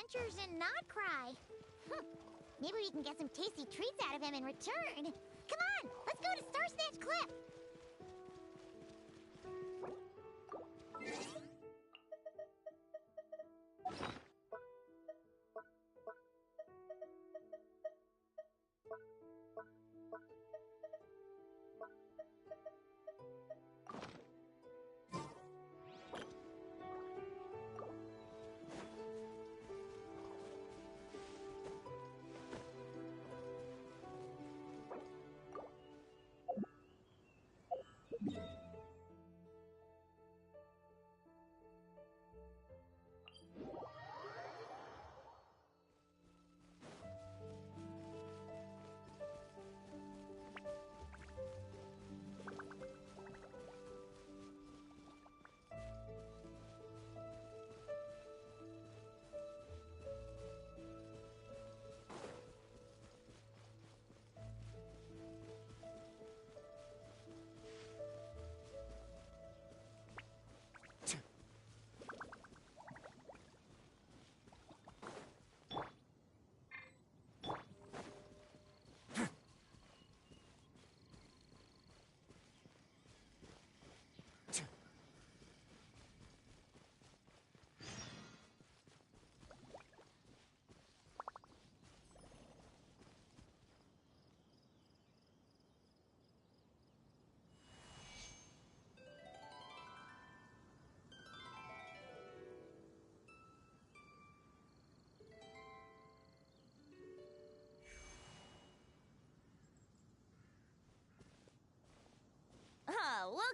adventures in Not Cry. Maybe we can get some tasty treats out of him in return. Come on, let's go to Star Snatch Cliff.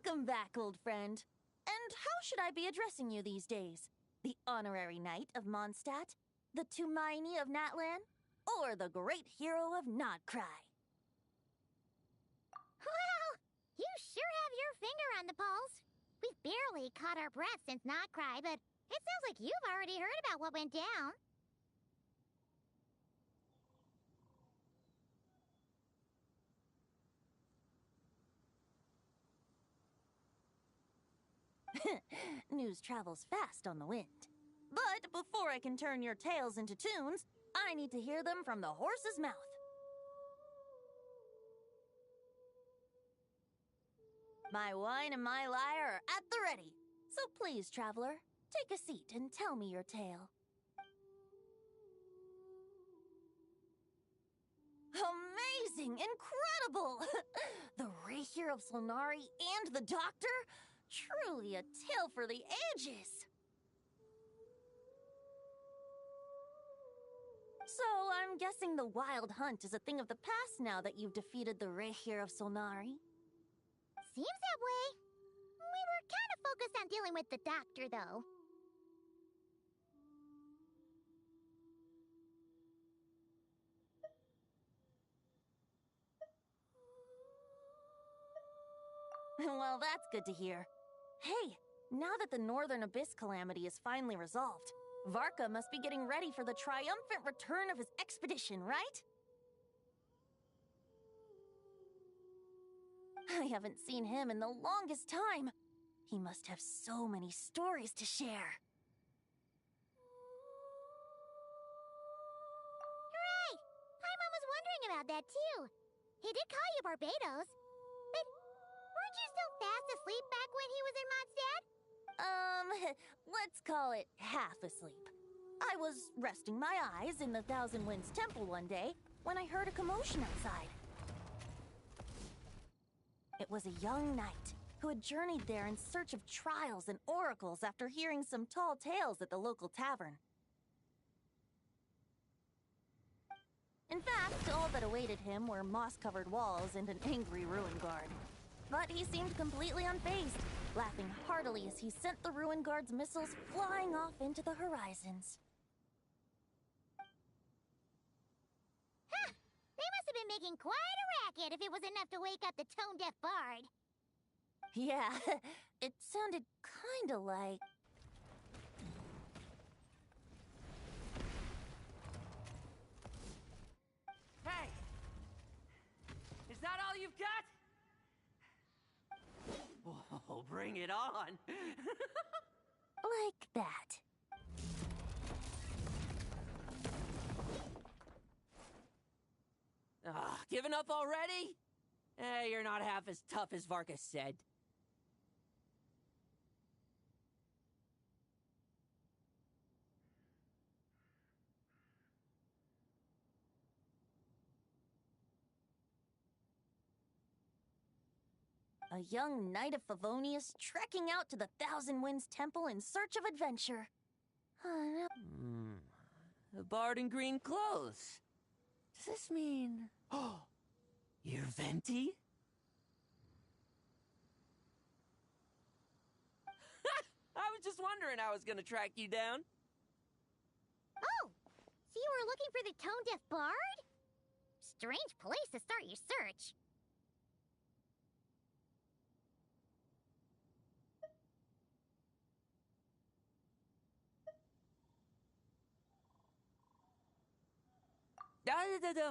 Welcome back, old friend. And how should I be addressing you these days? The honorary knight of Mondstadt? The Tumaini of Natlan? Or the great hero of Notcry? Well, you sure have your finger on the pulse. We've barely caught our breath since Notcry, but it sounds like you've already heard about what went down. News travels fast on the wind. But before I can turn your tales into tunes, I need to hear them from the horse's mouth. My wine and my lyre are at the ready. So please, traveler, take a seat and tell me your tale. Amazing! Incredible! The Rapier of Solnari and the Doctor? Truly a tale for the ages! So, I'm guessing the wild hunt is a thing of the past now that you've defeated the Rapier of Solnari? Seems that way. We were kind of focused on dealing with the Doctor, though. Well, that's good to hear. Hey, now that the Northern Abyss calamity is finally resolved, Varka must be getting ready for the triumphant return of his expedition, right? I haven't seen him in the longest time. He must have so many stories to share. Hooray! Paimon was wondering about that, too. He did call you Barbados. But weren't you still fast asleep back when he was in Mondstadt? Let's call it half asleep. I was resting my eyes in the Thousand Winds Temple one day when I heard a commotion outside. It was a young knight who had journeyed there in search of trials and oracles after hearing some tall tales at the local tavern. In fact, all that awaited him were moss-covered walls and an angry ruin guard. But he seemed completely unfazed, laughing heartily as he sent the ruin guard's missiles flying off into the horizons. Huh! They must have been making quite a racket if it was enough to wake up the tone-deaf bard. Yeah, it sounded kinda like... Hey! Is that all you've got? Whoa, bring it on! like that. Given up already? You're not half as tough as Varka said. A young knight of Favonius trekking out to the Thousand Winds Temple in search of adventure. A bard in green clothes. Does this mean... Oh, you're Venti? I was just wondering how I was gonna track you down. Oh, so you were looking for the tone-deaf bard? Strange place to start your search.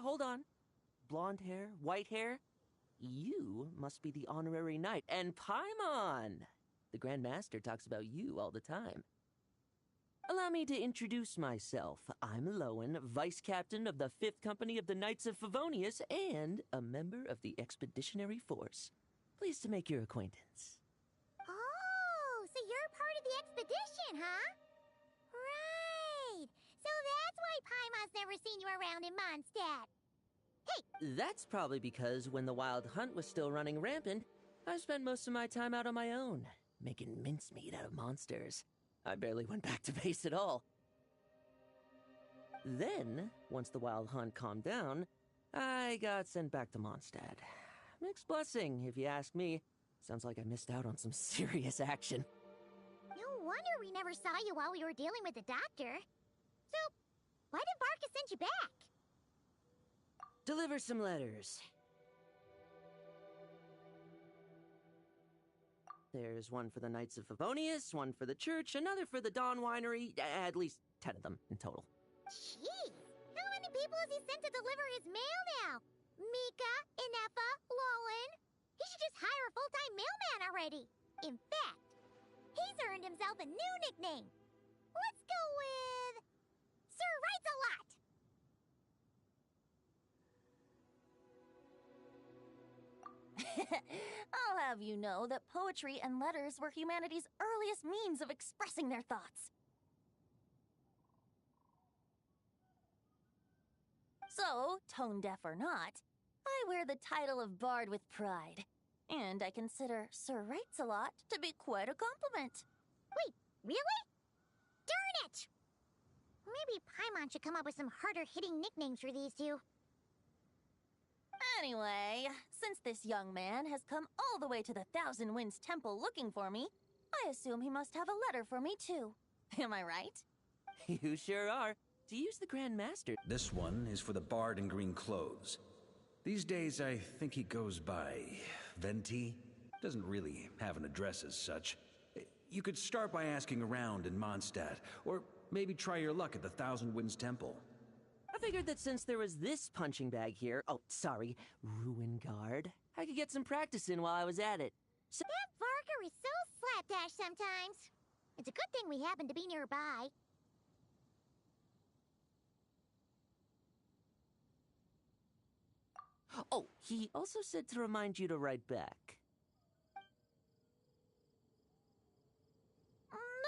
Hold on. Blonde hair, white hair? You must be the honorary knight. And Paimon! The Grand Master talks about you all the time. Allow me to introduce myself. I'm Lowen, Vice Captain of the 5th Company of the Knights of Favonius and a member of the Expeditionary Force. Pleased to make your acquaintance. Oh, so you're part of the expedition, huh? Right. So that's why Paimon's never seen you around in Mondstadt. Hey! That's probably because when the Wild Hunt was still running rampant, I spent most of my time out on my own, making mincemeat out of monsters. I barely went back to base at all. Then, once the Wild Hunt calmed down, I got sent back to Mondstadt. Mixed blessing, if you ask me. Sounds like I missed out on some serious action. No wonder we never saw you while we were dealing with the doctor. So, why did Varka send you back? Deliver some letters. There's one for the Knights of Favonius, one for the church, another for the Dawn Winery, at least 10 of them in total. Jeez, how many people has he sent to deliver his mail now? Mika, Inefa, Lowen. He should just hire a full-time mailman already. In fact, he's earned himself a new nickname. Let's go with... Sir Writes-A-Lot! I'll have you know that poetry and letters were humanity's earliest means of expressing their thoughts. So, tone-deaf or not, I wear the title of Bard with pride. And I consider Sir Writes-A-Lot to be quite a compliment. Wait, really? Darn it! Maybe Paimon should come up with some harder-hitting nicknames for these two. Anyway, since this young man has come all the way to the Thousand Winds Temple looking for me, I assume he must have a letter for me too. Am I right? You sure are. To use the Grand Master. This one is for the bard in green clothes. These days, I think he goes by Venti. Doesn't really have an address as such. You could start by asking around in Mondstadt, or maybe try your luck at the Thousand Winds Temple. I figured that since there was this punching bag here, Ruin Guard, I could get some practice in while I was at it. So That Varka is so slapdash sometimes. It's a good thing we happen to be nearby. Oh, he also said to remind you to write back.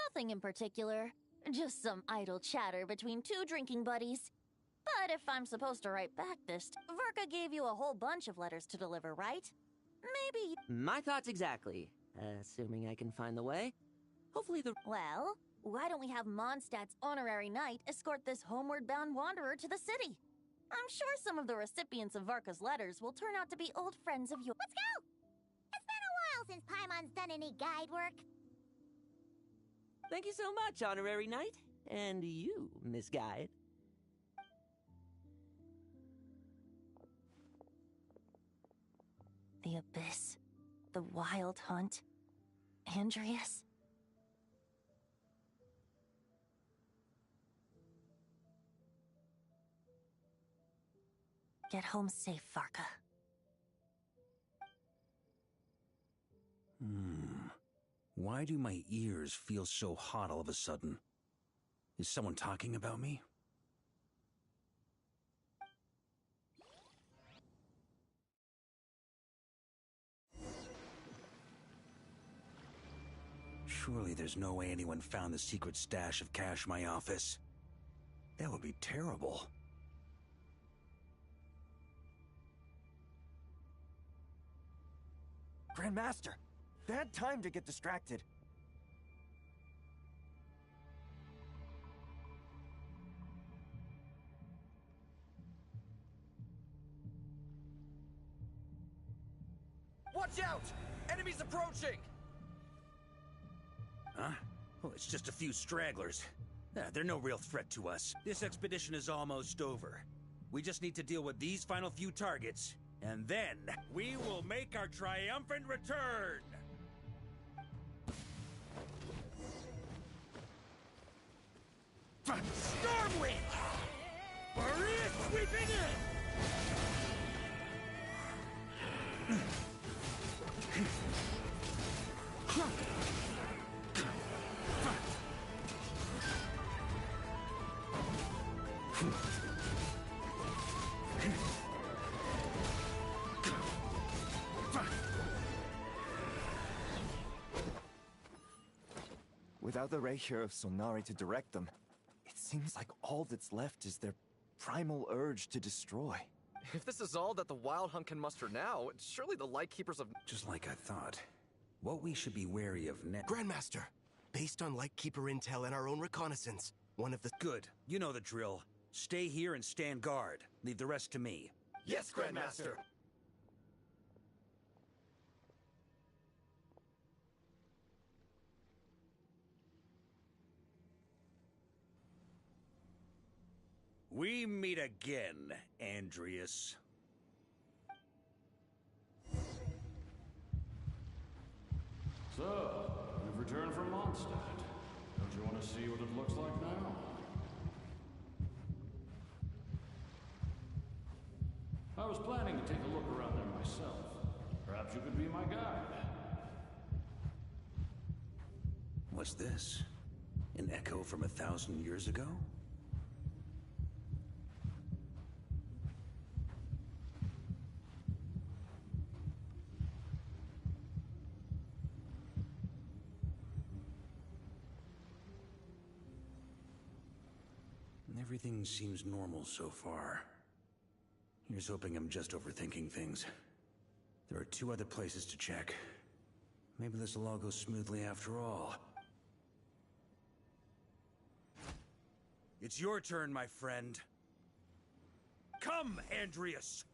Nothing in particular. Just some idle chatter between two drinking buddies. But if I'm supposed to write back this, Varka gave you a whole bunch of letters to deliver, right? Maybe... My thoughts exactly. Assuming I can find the way. Hopefully the... Well, why don't we have Mondstadt's honorary knight escort this homeward-bound wanderer to the city? I'm sure some of the recipients of Varka's letters will turn out to be old friends of yours. Let's go! It's been a while since Paimon's done any guide work. Thank you so much, Honorary Knight. And you, Miss Guide. The Abyss. The Wild Hunt. Andreas. Get home safe, Varka. Why do my ears feel so hot all of a sudden? Is someone talking about me? Surely there's no way anyone found the secret stash of cash in my office. That would be terrible. Grandmaster, bad time to get distracted. Watch out! Enemies approaching! Huh? Well, it's just a few stragglers. They're no real threat to us. This expedition is almost over. We just need to deal with these final few targets, and then we will make our triumphant return! Stormwind! Maria sweeping in! Without the ray here of Sonari to direct them, it seems like all that's left is their primal urge to destroy. If this is all that the Wild Hunt can muster now, surely the Lightkeepers of... Just like I thought. What we should be wary of next... Grandmaster, based on Lightkeeper intel and our own reconnaissance, one of the... Good. You know the drill. Stay here and stand guard. Leave the rest to me. Yes, Grandmaster! We meet again, Andreas. So, you've returned from Mondstadt. Don't you want to see what it looks like now? I was planning to take a look around there myself. Perhaps you could be my guide. What's this? An echo from 1,000 years ago? Everything seems normal so far. Here's hoping I'm just overthinking things. There are 2 other places to check. Maybe this will all go smoothly after all. It's your turn, my friend. Come, Andreas!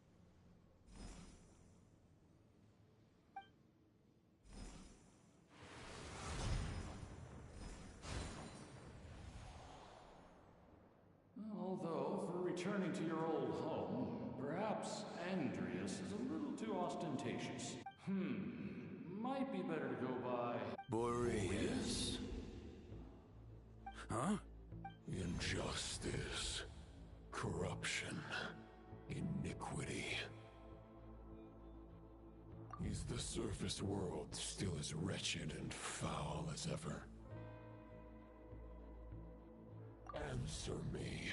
Although, for returning to your old home, perhaps Andreas is a little too ostentatious. Might be better to go by... Boreas. Huh? Injustice. Corruption. Iniquity. Is the surface world still as wretched and foul as ever? Answer me,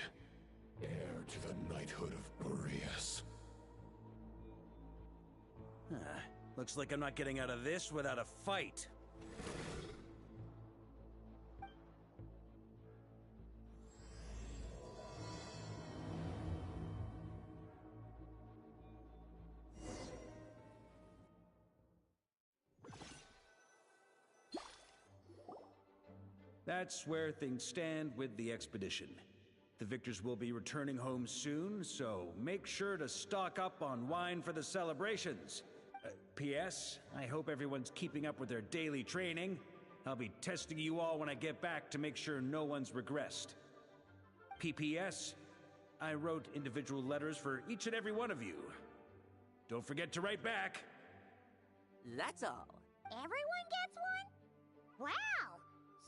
heir to the knighthood of Boreas. Looks like I'm not getting out of this without a fight. That's where things stand with the expedition. The victors will be returning home soon, so make sure to stock up on wine for the celebrations. P.S. I hope everyone's keeping up with their daily training. I'll be testing you all when I get back to make sure no one's regressed. P.P.S. I wrote individual letters for each and every one of you. Don't forget to write back. That's all. Everyone gets one? Wow!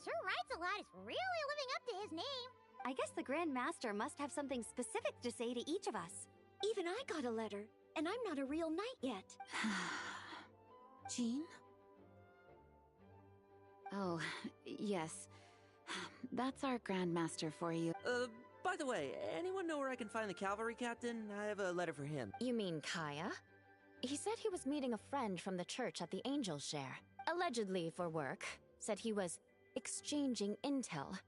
Sir Writes-A-Lot is really living up to his name. I guess the Grand Master must have something specific to say to each of us. Even I got a letter, and I'm not a real knight yet. Jean? Oh, yes. That's our Grand Master for you. By the way, anyone know where I can find the cavalry captain? I have a letter for him. You mean Kaya? He said he was meeting a friend from the church at the Angel Share. Allegedly for work. said he was exchanging intel.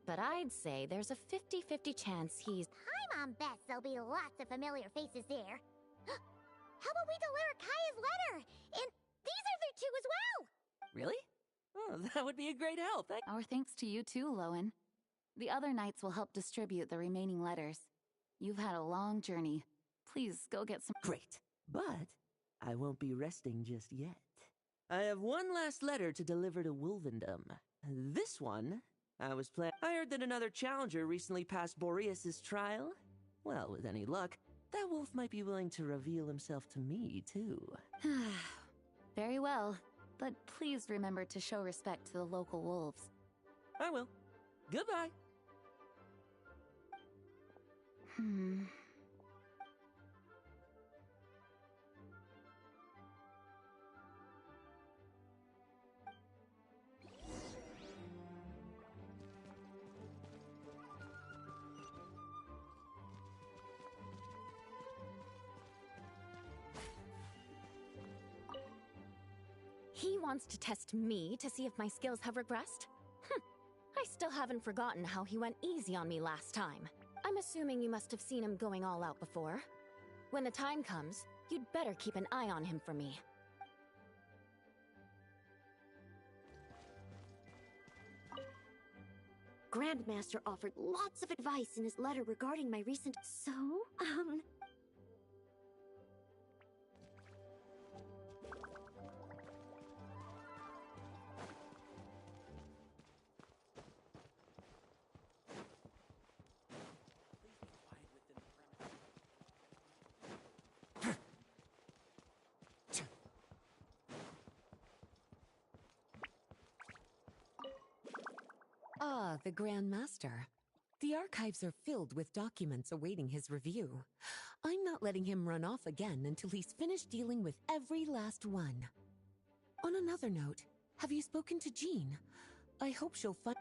But I'd say there's a 50-50 chance he's... Paimon bets there'll be lots of familiar faces there. How about we deliver Kaya's letter? And these other two as well! Really? Oh, that would be a great help. Our thanks to you too, Lowen. The other knights will help distribute the remaining letters. You've had a long journey. Please go get some... Great. But I won't be resting just yet. I have one last letter to deliver to Wolvendom. This one, I heard that another challenger recently passed Boreas' trial. Well, with any luck, that wolf might be willing to reveal himself to me, too. Very well. But please remember to show respect to the local wolves. I will. Goodbye. He wants to test me to see if my skills have regressed? I still haven't forgotten how he went easy on me last time. I'm assuming you must have seen him going all out before. When the time comes, you'd better keep an eye on him for me. Grandmaster offered lots of advice in his letter regarding my recent... So, Ah, the Grand Master. The archives are filled with documents awaiting his review. I'm not letting him run off again until he's finished dealing with every last one. On another note, have you spoken to Jean? I hope she'll find...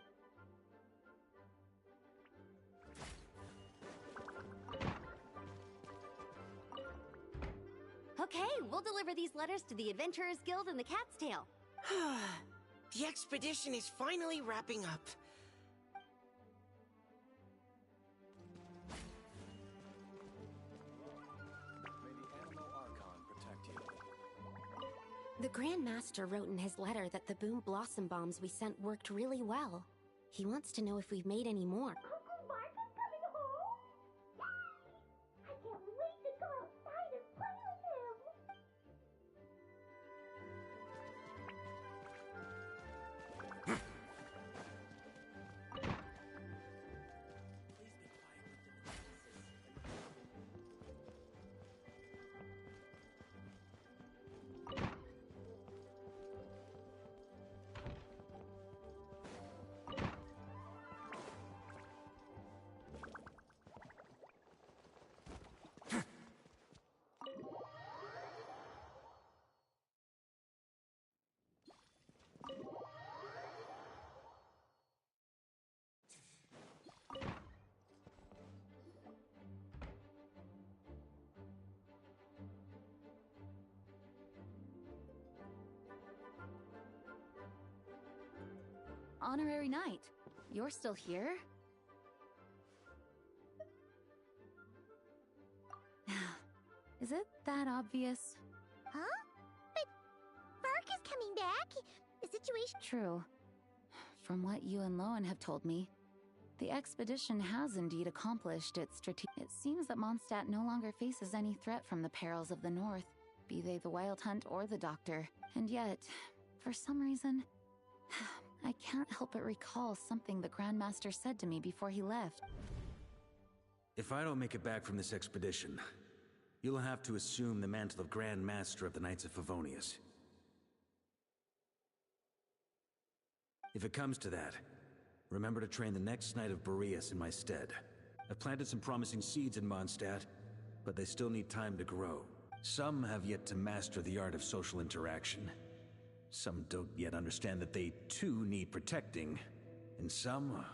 okay, we'll deliver these letters to the Adventurers Guild and the Cat's Tail. The expedition is finally wrapping up. May the Animal Archon protect you. The Grand Master wrote in his letter that the Boom Blossom Bombs we sent worked really well. He wants to know if we've made any more. Uncle Mark is coming home? Yay! I can't wait to go outside and play with him! Honorary Knight, you're still here? Is it that obvious? Huh? But Varka's coming back. The situation... True. From what you and Lowen have told me, the expedition has indeed accomplished its It seems that Mondstadt no longer faces any threat from the perils of the North, be they the Wild Hunt or the Doctor. And yet, for some reason, I can't help but recall something the Grandmaster said to me before he left. If I don't make it back from this expedition, you'll have to assume the mantle of Grand Master of the Knights of Favonius. If it comes to that, remember to train the next Knight of Boreas in my stead. I've planted some promising seeds in Mondstadt, but they still need time to grow. Some have yet to master the art of social interaction. Some don't yet understand that they, too, need protecting. And some...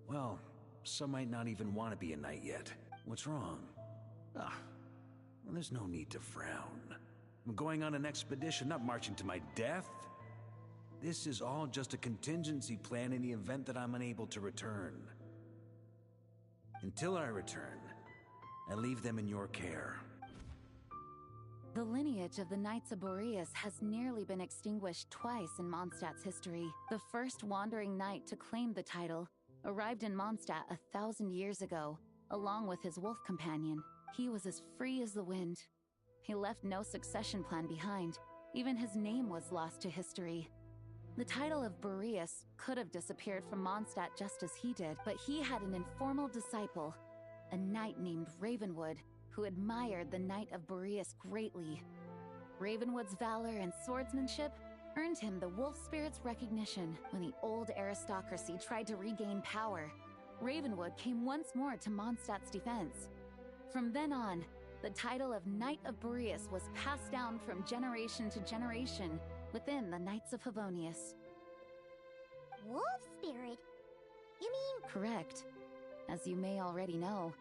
well, some might not even want to be a knight yet. What's wrong? Well, there's no need to frown. I'm going on an expedition, not marching to my death. This is all just a contingency plan in the event that I'm unable to return. Until I return, I leave them in your care. The lineage of the Knights of Boreas has nearly been extinguished twice in Mondstadt's history. The first wandering knight to claim the title arrived in Mondstadt 1,000 years ago, along with his wolf companion. He was as free as the wind. He left no succession plan behind. Even his name was lost to history. The title of Boreas could have disappeared from Mondstadt just as he did, but he had an informal disciple, a knight named Ravenwood, who admired the Knight of Boreas greatly. Ravenwood's valor and swordsmanship earned him the wolf spirit's recognition. When the old aristocracy tried to regain power, Ravenwood came once more to Mondstadt's defense. From then on, the title of Knight of Boreas was passed down from generation to generation within the Knights of Favonius. Wolf spirit? You mean... Correct. As you may already know,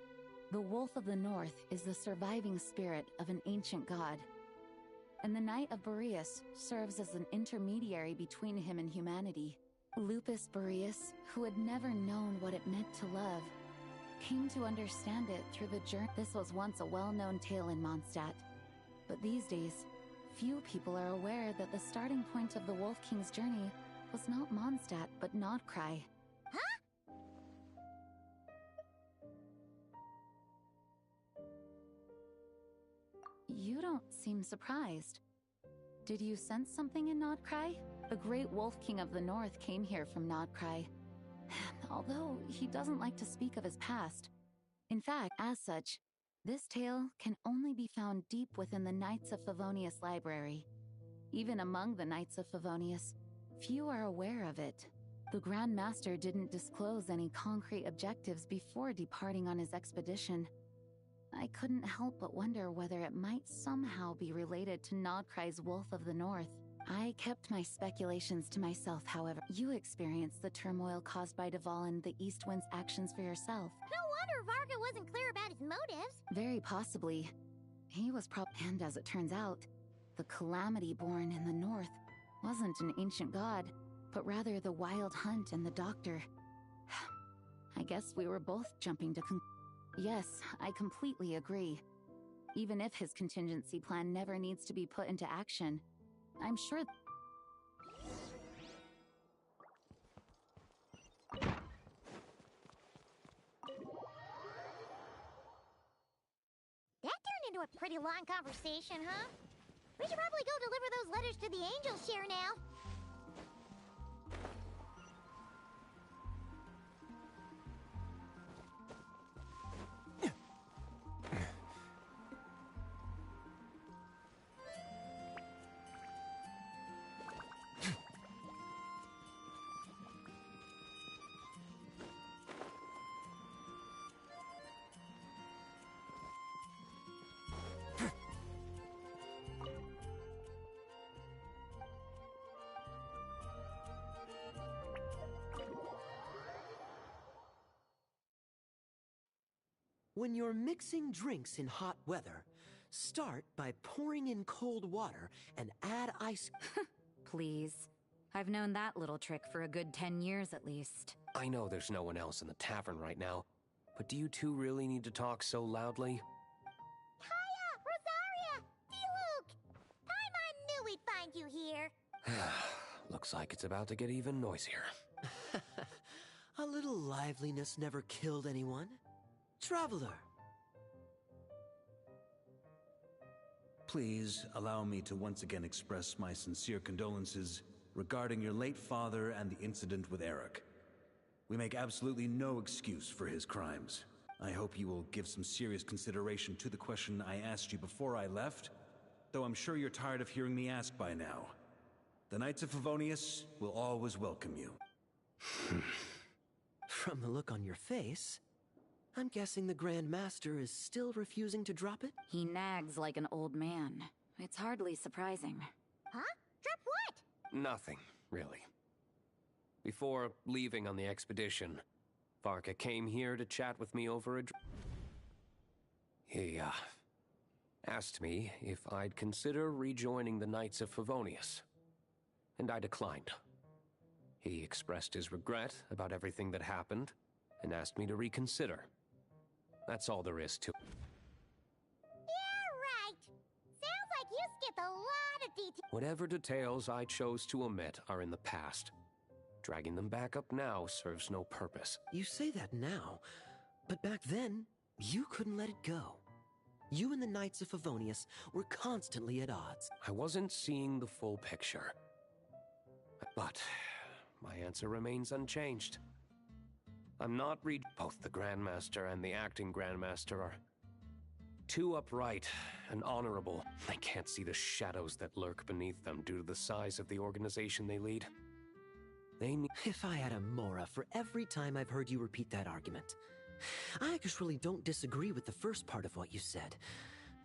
the Wolf of the North is the surviving spirit of an ancient god. And the Knight of Boreas serves as an intermediary between him and humanity. Lupus Boreas, who had never known what it meant to love, came to understand it through the journey. This was once a well-known tale in Mondstadt, but these days, few people are aware that the starting point of the Wolf King's journey was not Mondstadt, but Nodcry. Huh? You don't seem surprised. Did you sense something in Nodcry? The great Wolf King of the North came here from Nodcry. Although he doesn't like to speak of his past. In fact, as such, this tale can only be found deep within the Knights of Favonius library. Even among the Knights of Favonius, few are aware of it. The Grand Master didn't disclose any concrete objectives before departing on his expedition. I couldn't help but wonder whether it might somehow be related to Nodcry's Wolf of the North. I kept my speculations to myself, however. You experienced the turmoil caused by Duval and the East Wind's actions for yourself. No wonder Varka wasn't clear about his motives. Very possibly. He was and as it turns out, the Calamity born in the North wasn't an ancient god, but rather the Wild Hunt and the Doctor. I guess we were both jumping to Yes, I completely agree. Even if his contingency plan never needs to be put into action, I'm sure... That turned into a pretty long conversation, huh? We should probably go deliver those letters to the Angel Share now. When you're mixing drinks in hot weather, start by pouring in cold water and add ice. Please. I've known that little trick for a good 10 years at least. I know there's no one else in the tavern right now, but do you two really need to talk so loudly? Hiya! Rosaria! D-Luke! Paimon knew we'd find you here. Looks like it's about to get even noisier. A little liveliness never killed anyone. Traveler. Please allow me to once again express my sincere condolences regarding your late father and the incident with Eric. We make absolutely no excuse for his crimes. I hope you will give some serious consideration to the question I asked you before I left, though I'm sure you're tired of hearing me ask by now. The Knights of Favonius will always welcome you. From the look on your face, I'm guessing the Grand Master is still refusing to drop it? He nags like an old man. It's hardly surprising. Huh? Drop what? Nothing, really. Before leaving on the expedition, Varka came here to chat with me over a He, asked me if I'd consider rejoining the Knights of Favonius. And I declined, He expressed his regret about everything that happened and asked me to reconsider. That's all there is to it. Yeah, right. Sounds like you skipped a lot of details. Whatever details I chose to omit are in the past. Dragging them back up now serves no purpose. You say that now, but back then, you couldn't let it go. You and the Knights of Favonius were constantly at odds. I wasn't seeing the full picture. But my answer remains unchanged. I'm not both the Grandmaster and the acting Grandmaster are too upright and honorable. They can't see the shadows that lurk beneath them due to the size of the organization they lead. If I had a Mora for every time I've heard you repeat that argument. I actually don't disagree with the first part of what you said.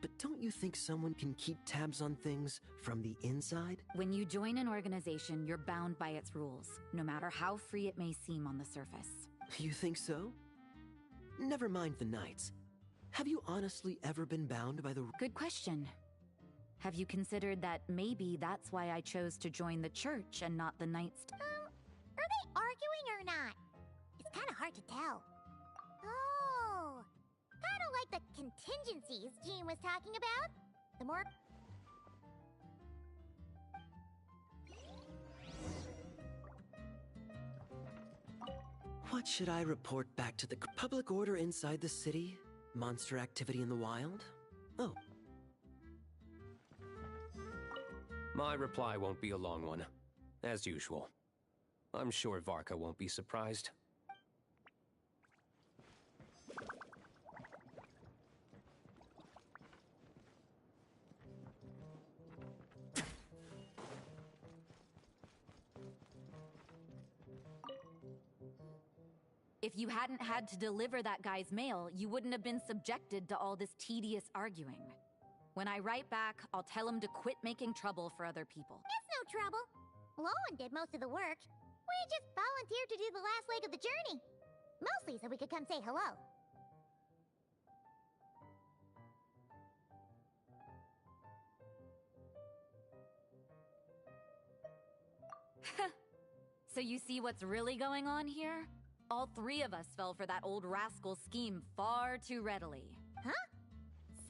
But don't you think someone can keep tabs on things from the inside? When you join an organization, you're bound by its rules, no matter how free it may seem on the surface. You think so? Never mind the Knights. Have you honestly ever been bound by the... Good question. Have you considered that maybe that's why I chose to join the church and not the Knights? Are they arguing or not? It's kind of hard to tell. Oh, kind of like the contingencies Jean was talking about. The more... What should I report back to the public order inside the city? Monster activity in the wild? Oh. My reply won't be a long one, as usual. I'm sure Varka won't be surprised. If you hadn't had to deliver that guy's mail, you wouldn't have been subjected to all this tedious arguing. When I write back, I'll tell him to quit making trouble for other people. It's no trouble. Lowen did most of the work. We just volunteered to do the last leg of the journey. Mostly so we could come say hello. So you see what's really going on here? All three of us fell for that old rascal's scheme far too readily. Huh?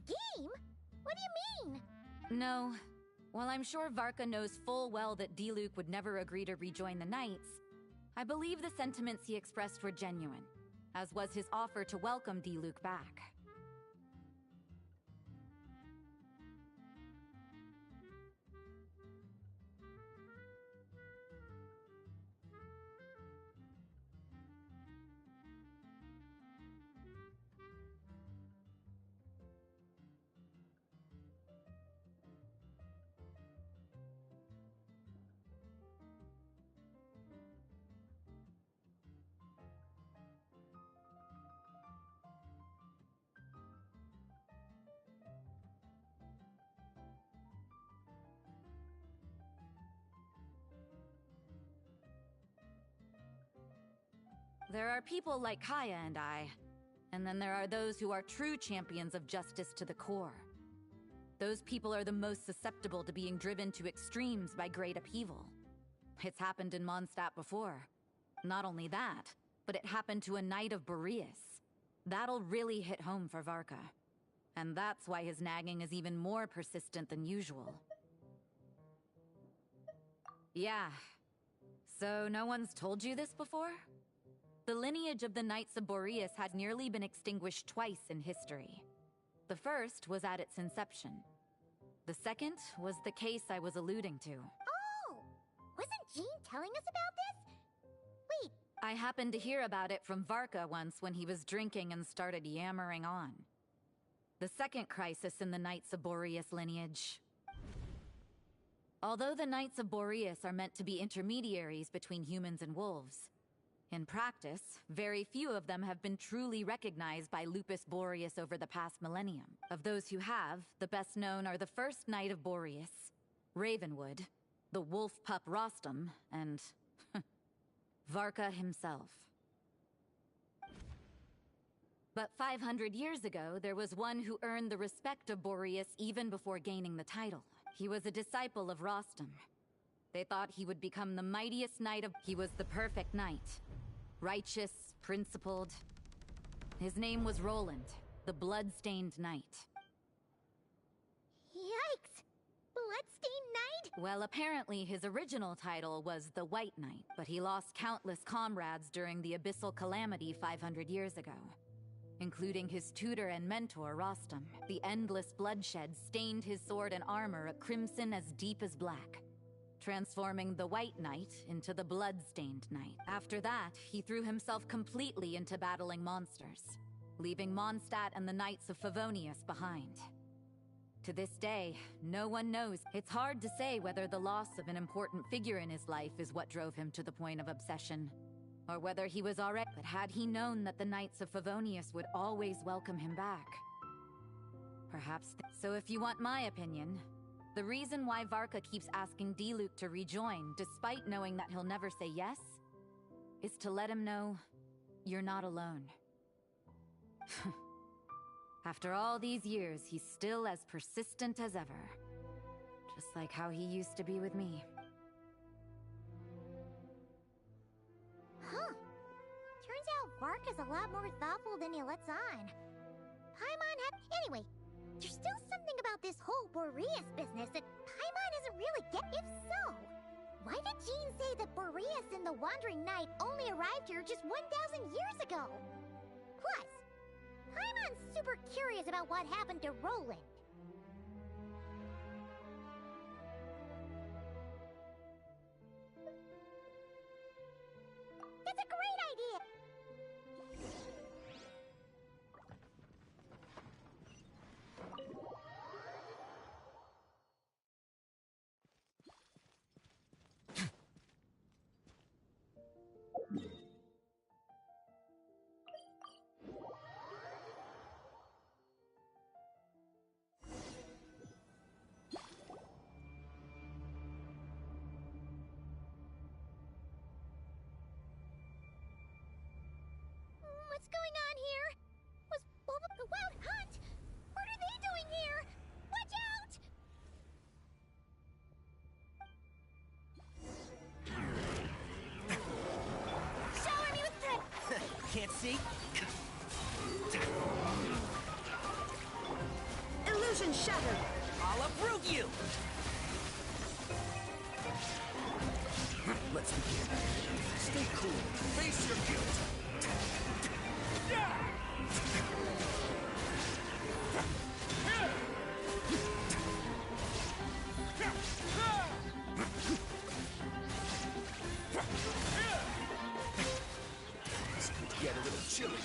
Scheme? What do you mean? No. While I'm sure Varka knows full well that Diluc would never agree to rejoin the Knights, I believe the sentiments he expressed were genuine, as was his offer to welcome Diluc back. There are people like Kaya and I, and then there are those who are true champions of justice to the core. Those people are the most susceptible to being driven to extremes by great upheaval. It's happened in Mondstadt before. Not only that, but it happened to a Knight of Boreas. That'll really hit home for Varka. And that's why his nagging is even more persistent than usual. Yeah. So no one's told you this before? The lineage of the Knights of Boreas had nearly been extinguished twice in history. The first was at its inception. The second was the case I was alluding to. Oh! Wasn't Jean telling us about this? Wait. I happened to hear about it from Varka once when he was drinking and started yammering on. The second crisis in the Knights of Boreas lineage. Although the Knights of Boreas are meant to be intermediaries between humans and wolves, in practice, very few of them have been truly recognized by Lupus Boreas over the past millennium. Of those who have, the best known are the first Knight of Boreas, Ravenwood, the wolf pup Rostam, and Varka himself. But 500 years ago, there was one who earned the respect of Boreas even before gaining the title. He was a disciple of Rostam. They thought he would become the mightiest knight of... He was the perfect knight. Righteous, principled. His name was Roland, the blood-stained knight. Yikes! Bloodstained Knight? Well, apparently his original title was the White Knight, but he lost countless comrades during the Abyssal Calamity 500 years ago, including his tutor and mentor, Rostam. The endless bloodshed stained his sword and armor a crimson as deep as black, transforming the White Knight into the Blood-Stained Knight. After that, he threw himself completely into battling monsters, leaving Mondstadt and the Knights of Favonius behind. To this day, no one knows. It's hard to say whether the loss of an important figure in his life is what drove him to the point of obsession, or whether he was already... But had he known that the Knights of Favonius would always welcome him back? Perhaps... So if you want my opinion, the reason why Varka keeps asking Diluc to rejoin, despite knowing that he'll never say yes, is to let him know you're not alone. After all these years, he's still as persistent as ever. Just like how he used to be with me. Huh. Turns out Varka's a lot more thoughtful than he lets on. Paimon had... Anyway, there's still something about this whole Boreas business that Paimon isn't really get... If so, why did Jean say that Boreas and the Wandering Knight only arrived here just 1,000 years ago? Plus, Paimon's super curious about what happened to Roland. That's a great idea! What's going on here? Was Bulba the Wild Hunt? What are they doing here? Watch out! Shower me with threat! Can't see? Illusion shattered! I'll uproot you! Let's begin. Stay cool. Face your guilt. This could get a little chilly.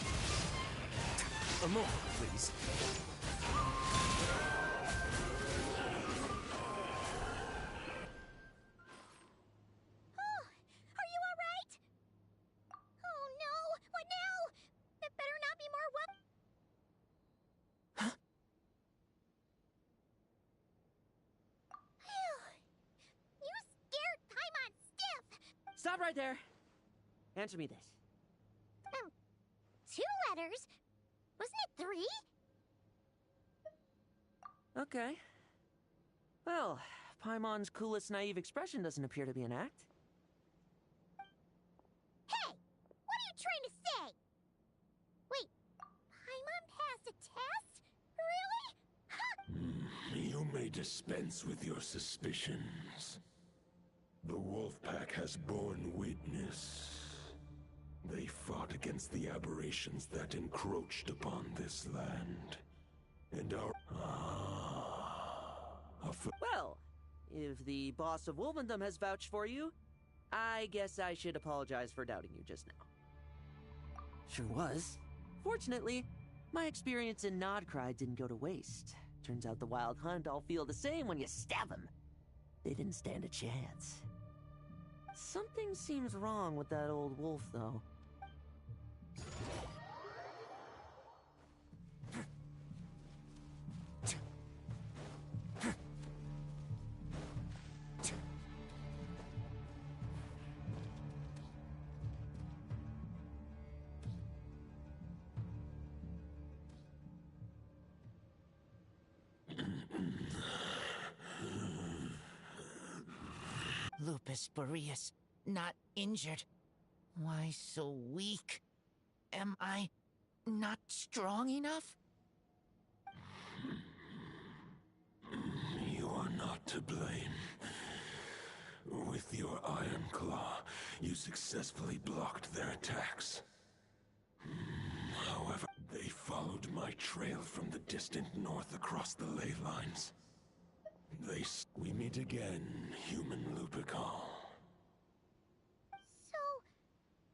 A moment, please. Are you alright? Oh no! What now? There better not be more You scared Paimon stiff! Stop right there! Answer me this. 2 letters? Wasn't it 3? Okay. Well, Paimon's coolest naive expression doesn't appear to be an act. Hey! What are you trying to say? Wait, Paimon passed a test? Really? Huh? You may dispense with your suspicions. The wolf pack has borne witness. They fought against the aberrations that encroached upon this land. And our... Well, if the boss of Wolvendom has vouched for you, I guess I should apologize for doubting you just now. Sure was. Fortunately, my experience in Nodcry didn't go to waste. Turns out the Wild Hunt all feel the same when you stab them. They didn't stand a chance. Something seems wrong with that old wolf, though. Lupus Boreas, not injured. Why so weak? Am I not strong enough? You are not to blame. With your Iron Claw, you successfully blocked their attacks. However, they followed my trail from the distant north across the ley lines. We meet again, human Lupical. So,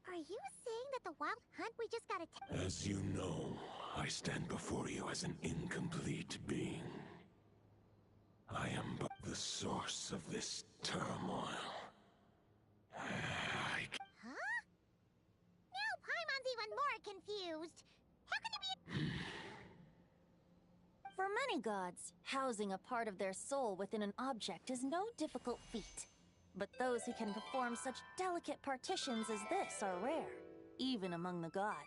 are you saying that the wild hunt we just got attacked? As you know, I stand before you as an incomplete being. I am but the source of this turmoil. Huh? Now Paimon's even more confused. How can he be... For many gods, housing a part of their soul within an object is no difficult feat. But those who can perform such delicate partitions as this are rare, even among the gods.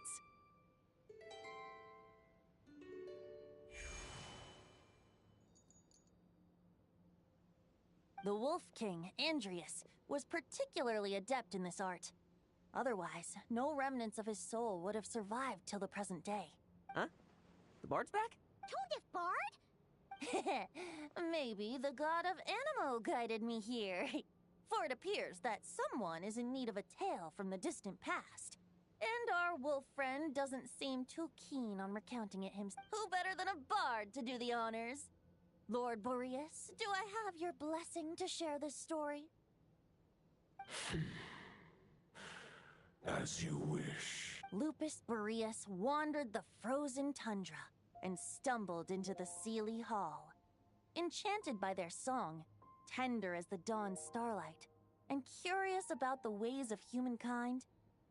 The Wolf King, Andrius, was particularly adept in this art. Otherwise, no remnants of his soul would have survived till the present day. Huh? The bard's back? Told if bard? Maybe the god of Animo guided me here. For it appears that someone is in need of a tale from the distant past. And our wolf friend doesn't seem too keen on recounting it himself. Who better than a bard to do the honors? Lord Boreas, do I have your blessing to share this story? As you wish. Lupus Boreas wandered the frozen tundra and stumbled into the Seelie Hall. Enchanted by their song, tender as the dawn starlight, and curious about the ways of humankind,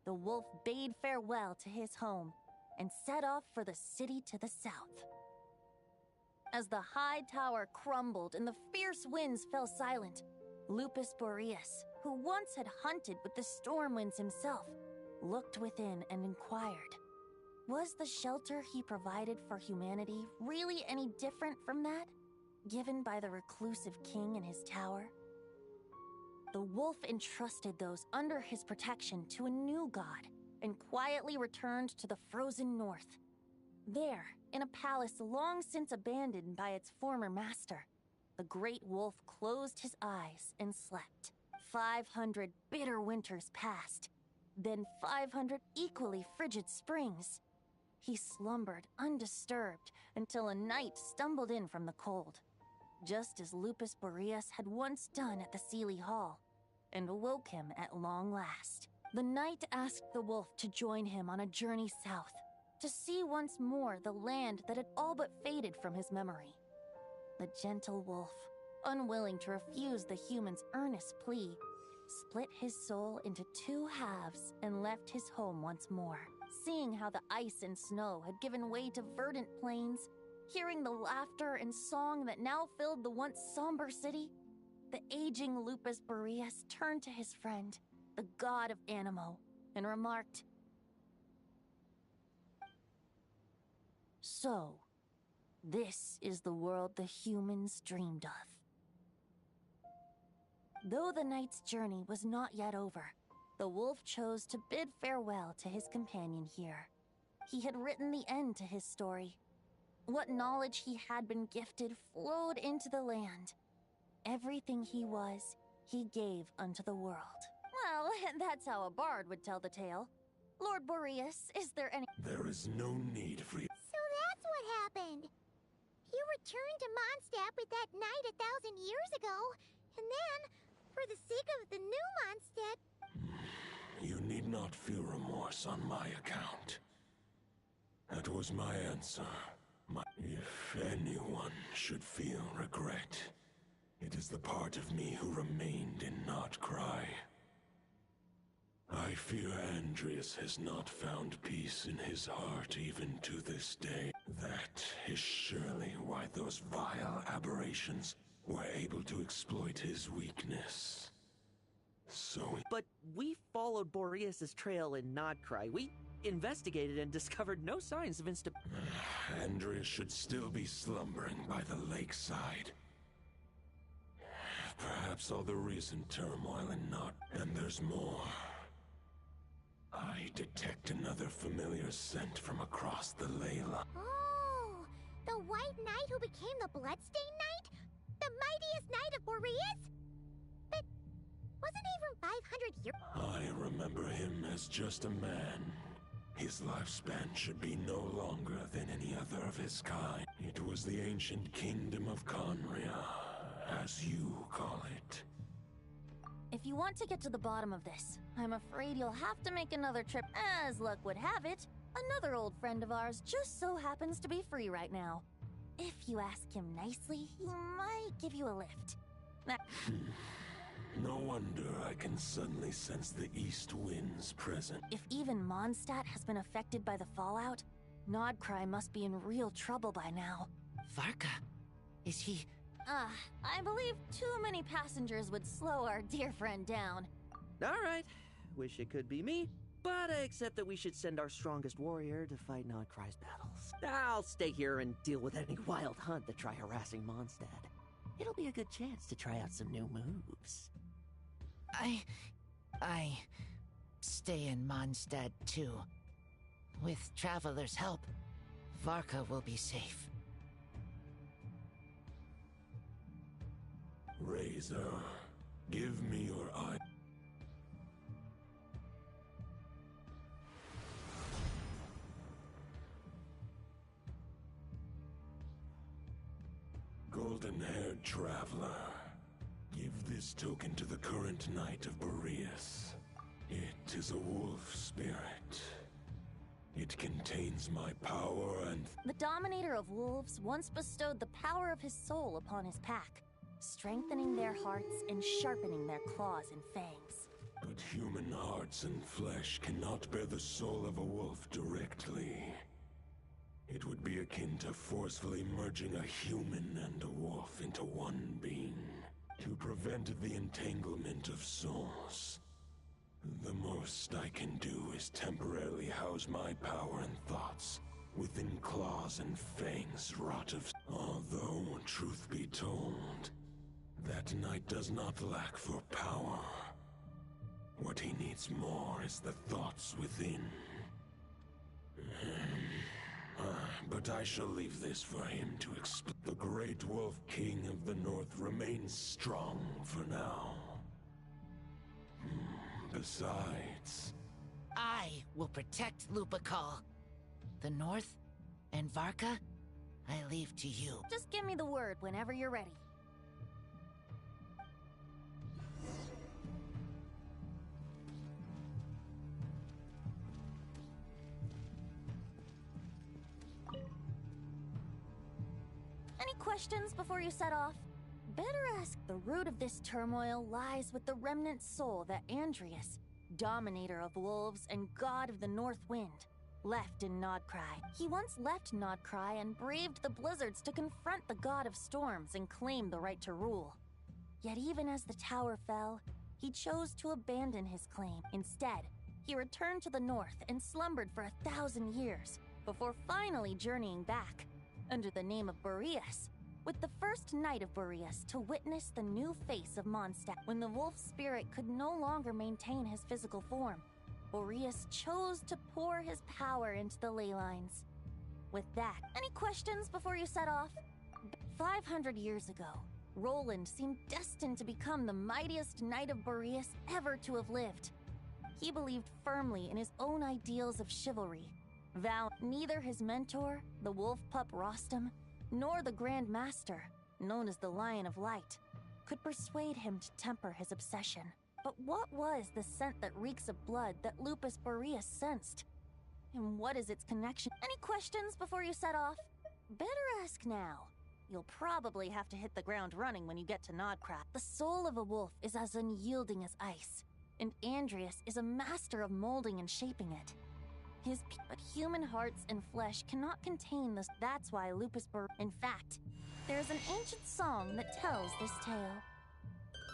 the wolf bade farewell to his home and set off for the city to the south. As the high tower crumbled and the fierce winds fell silent, Lupus Boreas, who once had hunted with the storm winds himself, looked within and inquired, was the shelter he provided for humanity really any different from that given by the reclusive king in his tower? The wolf entrusted those under his protection to a new god and quietly returned to the frozen north. There, in a palace long since abandoned by its former master, the great wolf closed his eyes and slept. 500 bitter winters passed, then 500 equally frigid springs. He slumbered undisturbed until a night stumbled in from the cold, just as Lupus Boreas had once done at the Seelie Hall, and awoke him at long last. The night asked the wolf to join him on a journey south, to see once more the land that had all but faded from his memory. The gentle wolf, unwilling to refuse the human's earnest plea, split his soul into two halves and left his home once more. Seeing how the ice and snow had given way to verdant plains, hearing the laughter and song that now filled the once somber city, the aging Lupus Boreas turned to his friend, the god of Animo, and remarked, "So, this is the world the humans dreamed of." Though the night's journey was not yet over, the wolf chose to bid farewell to his companion here. He had written the end to his story. What knowledge he had been gifted flowed into the land. Everything he was, he gave unto the world. Well, that's how a bard would tell the tale. Lord Boreas, is there any— There is no need for you. So that's what happened. You returned to Mondstadt with that knight 1,000 years ago, and then, for the sake of the new Mondstadt... You need not feel remorse on my account. That was my answer. If anyone should feel regret, it is the part of me who remained in Notcry. I fear Andrius has not found peace in his heart even to this day. That is surely why those vile aberrations were able to exploit his weakness. But we followed Boreas' trail in Nodcry. We investigated and discovered no signs of Andrius should still be slumbering by the lakeside. Perhaps Perhaps all the recent turmoil and not... And there's more. I detect another familiar scent from across the ley line. Oh, the White Knight who became the Bloodstained Knight? The mightiest knight of Boreas? But wasn't he from 500 years? I remember him as just a man. His lifespan should be no longer than any other of his kind. It was the ancient kingdom of Conria, as you call it. If you want to get to the bottom of this, I'm afraid you'll have to make another trip. As luck would have it, another old friend of ours just so happens to be free right now. If you ask him nicely, he might give you a lift. No wonder I can suddenly sense the east winds present. If even Mondstadt has been affected by the fallout, Nodcry must be in real trouble by now. Varka? Is he... I believe too many passengers would slow our dear friend down. Alright, wish it could be me, but I accept that we should send our strongest warrior to fight Nodcry's battles. I'll stay here and deal with any wild hunt that try harassing Mondstadt. It'll be a good chance to try out some new moves. I stay in Mondstadt too. With Traveler's help, Varka will be safe. Razor, give me your eye. Golden-haired traveler, give this token to the current knight of Boreas. It is a wolf spirit. It contains my power and... The Dominator of Wolves once bestowed the power of his soul upon his pack, strengthening their hearts and sharpening their claws and fangs. But human hearts and flesh cannot bear the soul of a wolf directly. It would be akin to forcefully merging a human and a wolf into one being. To prevent the entanglement of souls, the most I can do is temporarily house my power and thoughts within claws and fangs wrought of... Although, truth be told, that knight does not lack for power. What he needs more is the thoughts within. But I shall leave this for him to explain. The Great Wolf King of the North remains strong for now. Besides... I will protect Lupakal. The North and Varka, I leave to you. Just give me the word whenever you're ready. Any questions before you set off? Better ask. The root of this turmoil lies with the remnant soul that Andrius, Dominator of Wolves and God of the North Wind, left in Nodcry. He once left Nodcry and braved the blizzards to confront the God of Storms and claim the right to rule. Yet even as the tower fell, he chose to abandon his claim. Instead, he returned to the north and slumbered for 1,000 years, before finally journeying back, under the name of Boreas, with the first knight of Boreas to witness the new face of Mondstadt. When the wolf spirit could no longer maintain his physical form, Boreas chose to pour his power into the ley lines. With that, any questions before you set off? 500 years ago, Roland seemed destined to become the mightiest knight of Boreas ever to have lived. He believed firmly in his own ideals of chivalry, vowed neither his mentor, the wolf pup Rostam, nor the Grand Master, known as the Lion of Light, could persuade him to temper his obsession. But what was the scent that reeks of blood that Lupus Boreas sensed? And what is its connection? Any questions before you set off? Better ask now. You'll probably have to hit the ground running when you get to Nodcry. The soul of a wolf is as unyielding as ice, and Andrius is a master of molding and shaping it. But human hearts and flesh cannot contain this. That's why Lupus In fact, there's an ancient song that tells this tale.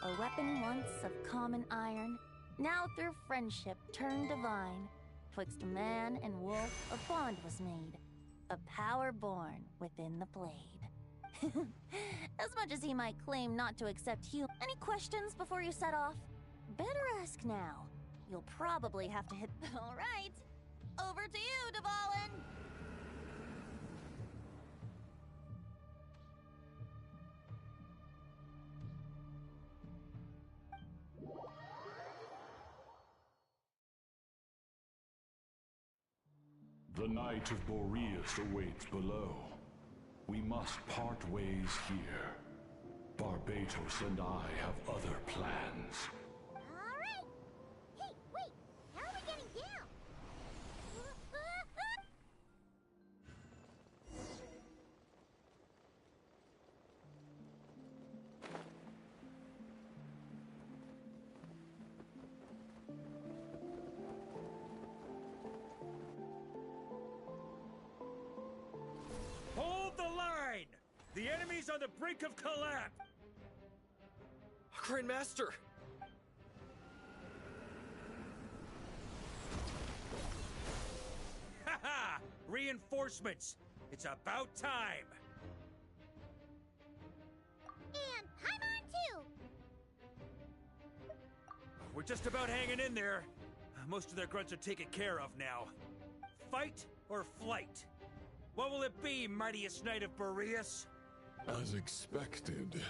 A weapon once of common iron, now through friendship turned divine. Twixt man and wolf a bond was made, a power born within the blade. As much as he might claim not to accept any questions before you set off? Better ask now. You'll probably have to hit. All right. Over to you, Dvalin. The Knight of Boreas awaits below. We must part ways here. Barbatos and I have other plans. Alright! Hey, wait! How are we getting down? Hold the line! The enemy's on the brink of collapse! Grandmaster! Ha-ha! Reinforcements! It's about time! And Paimon too! We're just about hanging in there. Most of their grunts are taken care of now. Fight or flight? What will it be, mightiest Knight of Boreas? As expected,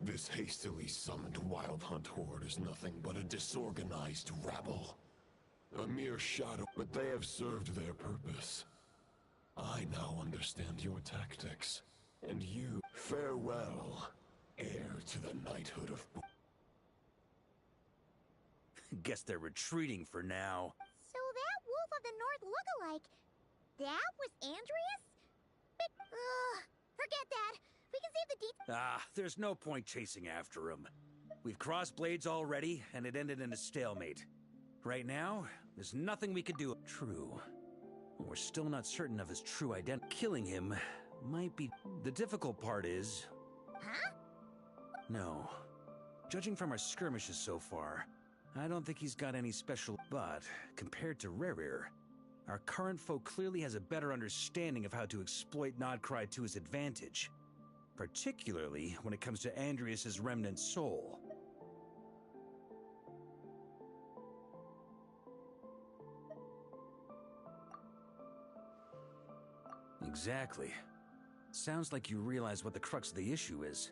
this hastily summoned Wild Hunt horde is nothing but a disorganized rabble. A mere shadow, but they have served their purpose. I now understand your tactics, and you, farewell, heir to the knighthood of Guess they're retreating for now. So that Wolf of the North lookalike, that was Andreas? But, forget that. We can save the details. There's no point chasing after him. We've crossed blades already, and it ended in a stalemate. Right now, there's nothing we could do. True. We're still not certain of his true identity. Killing him might be... The difficult part is... Huh? No. Judging from our skirmishes so far, I don't think he's got any special... But, compared to Rerir, our current foe clearly has a better understanding of how to exploit Nodcry to his advantage. Particularly when it comes to Andreas' remnant soul. Exactly. Sounds like you realize what the crux of the issue is.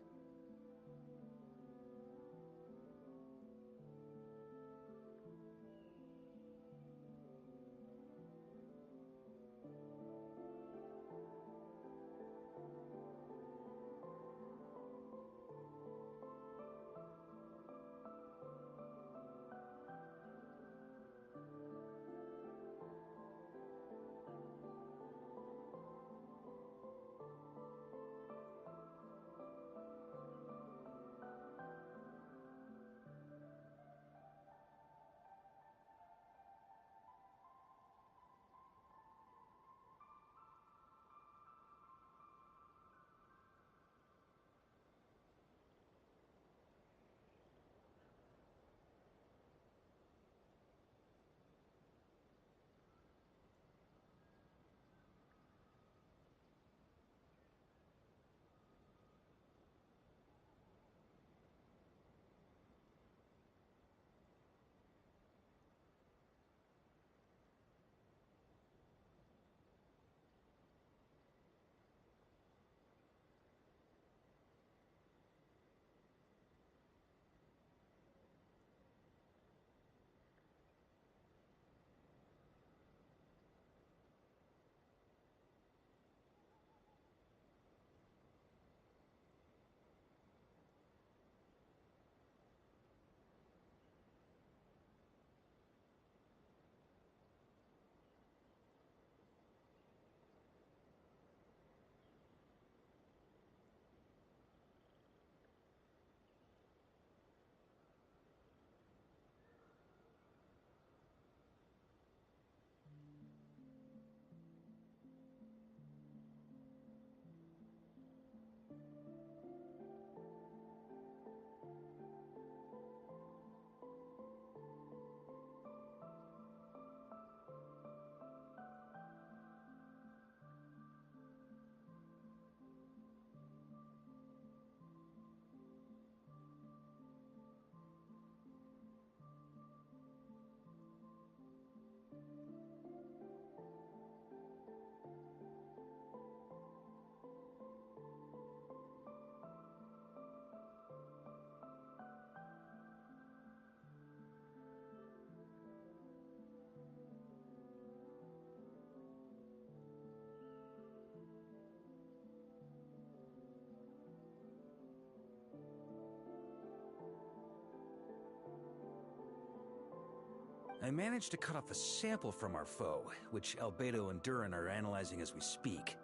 I managed to cut off a sample from our foe, which Albedo and Durin are analyzing as we speak.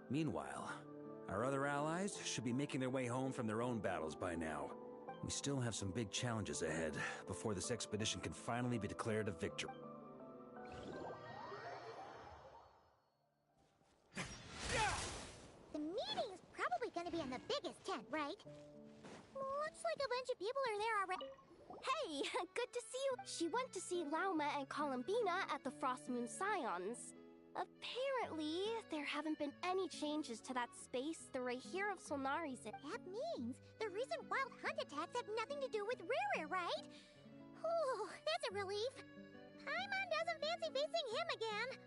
Meanwhile, our other allies should be making their way home from their own battles by now. We still have some big challenges ahead before this expedition can finally be declared a victory. The meeting's probably gonna be in the biggest tent, right? Looks like a bunch of people are there already. Hey, good to see you. She went to see Lauma and Columbina at the Frost Moon Scions. Apparently, there haven't been any changes to that space the Rahir of Solnari's in. That means the recent wild hunt attacks have nothing to do with Riri, right? Whew, that's a relief. Paimon doesn't fancy facing him again.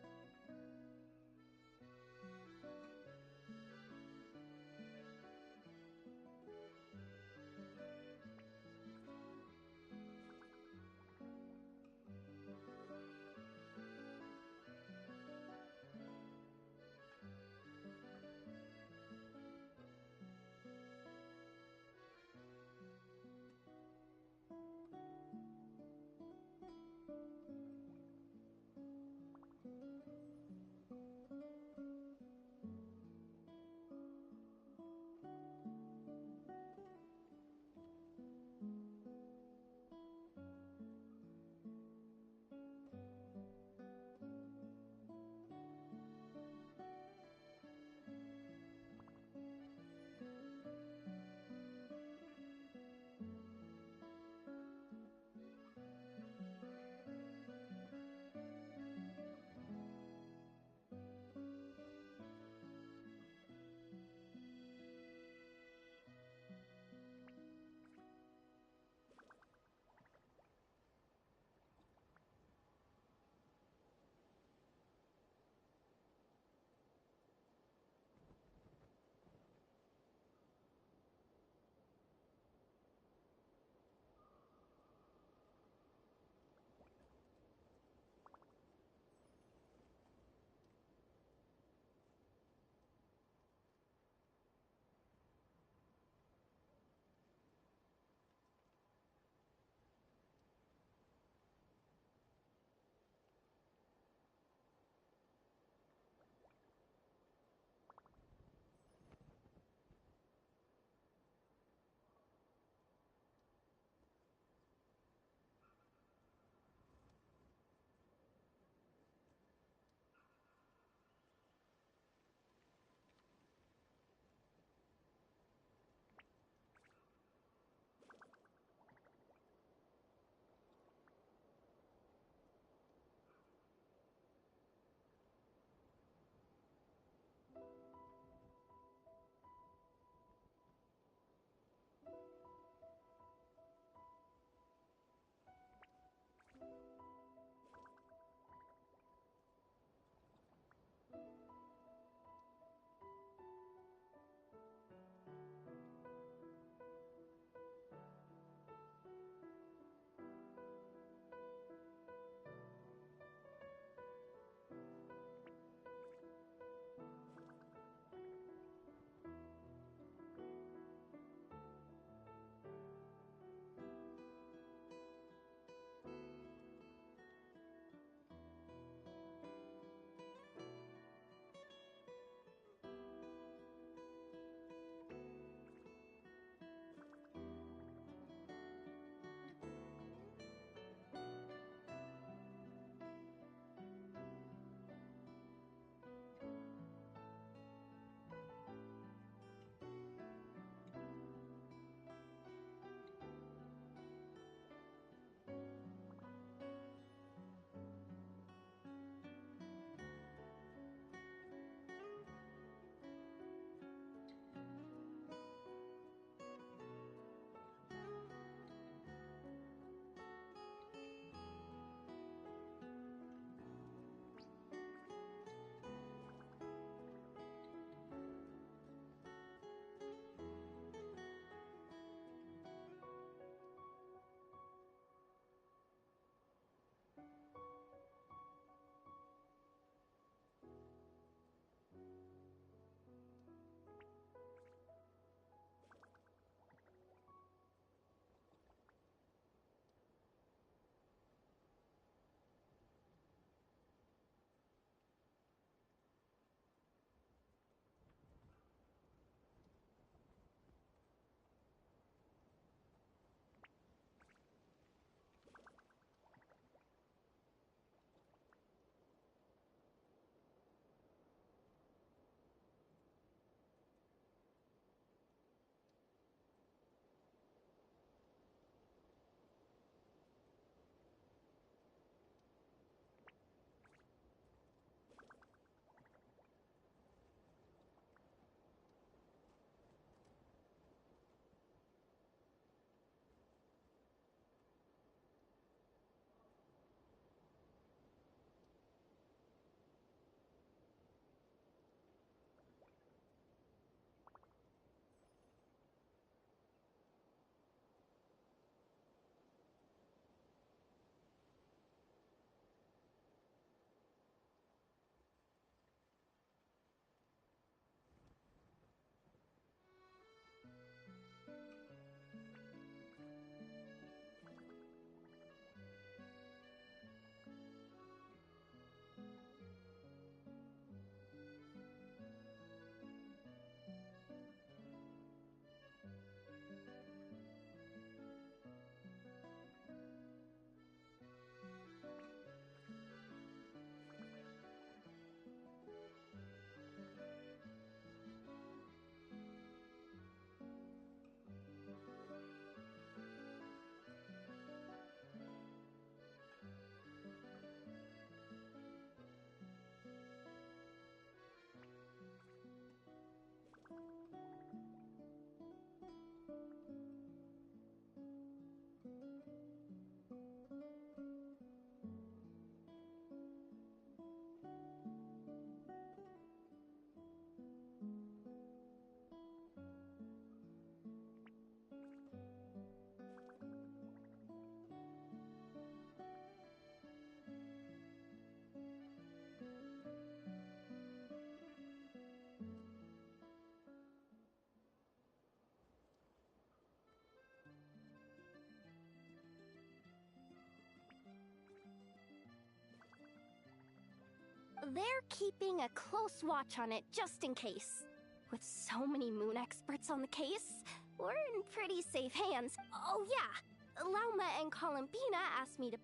They're keeping a close watch on it just in case. With so many moon experts on the case, we're in pretty safe hands. Oh yeah, Lauma and Columbina asked me to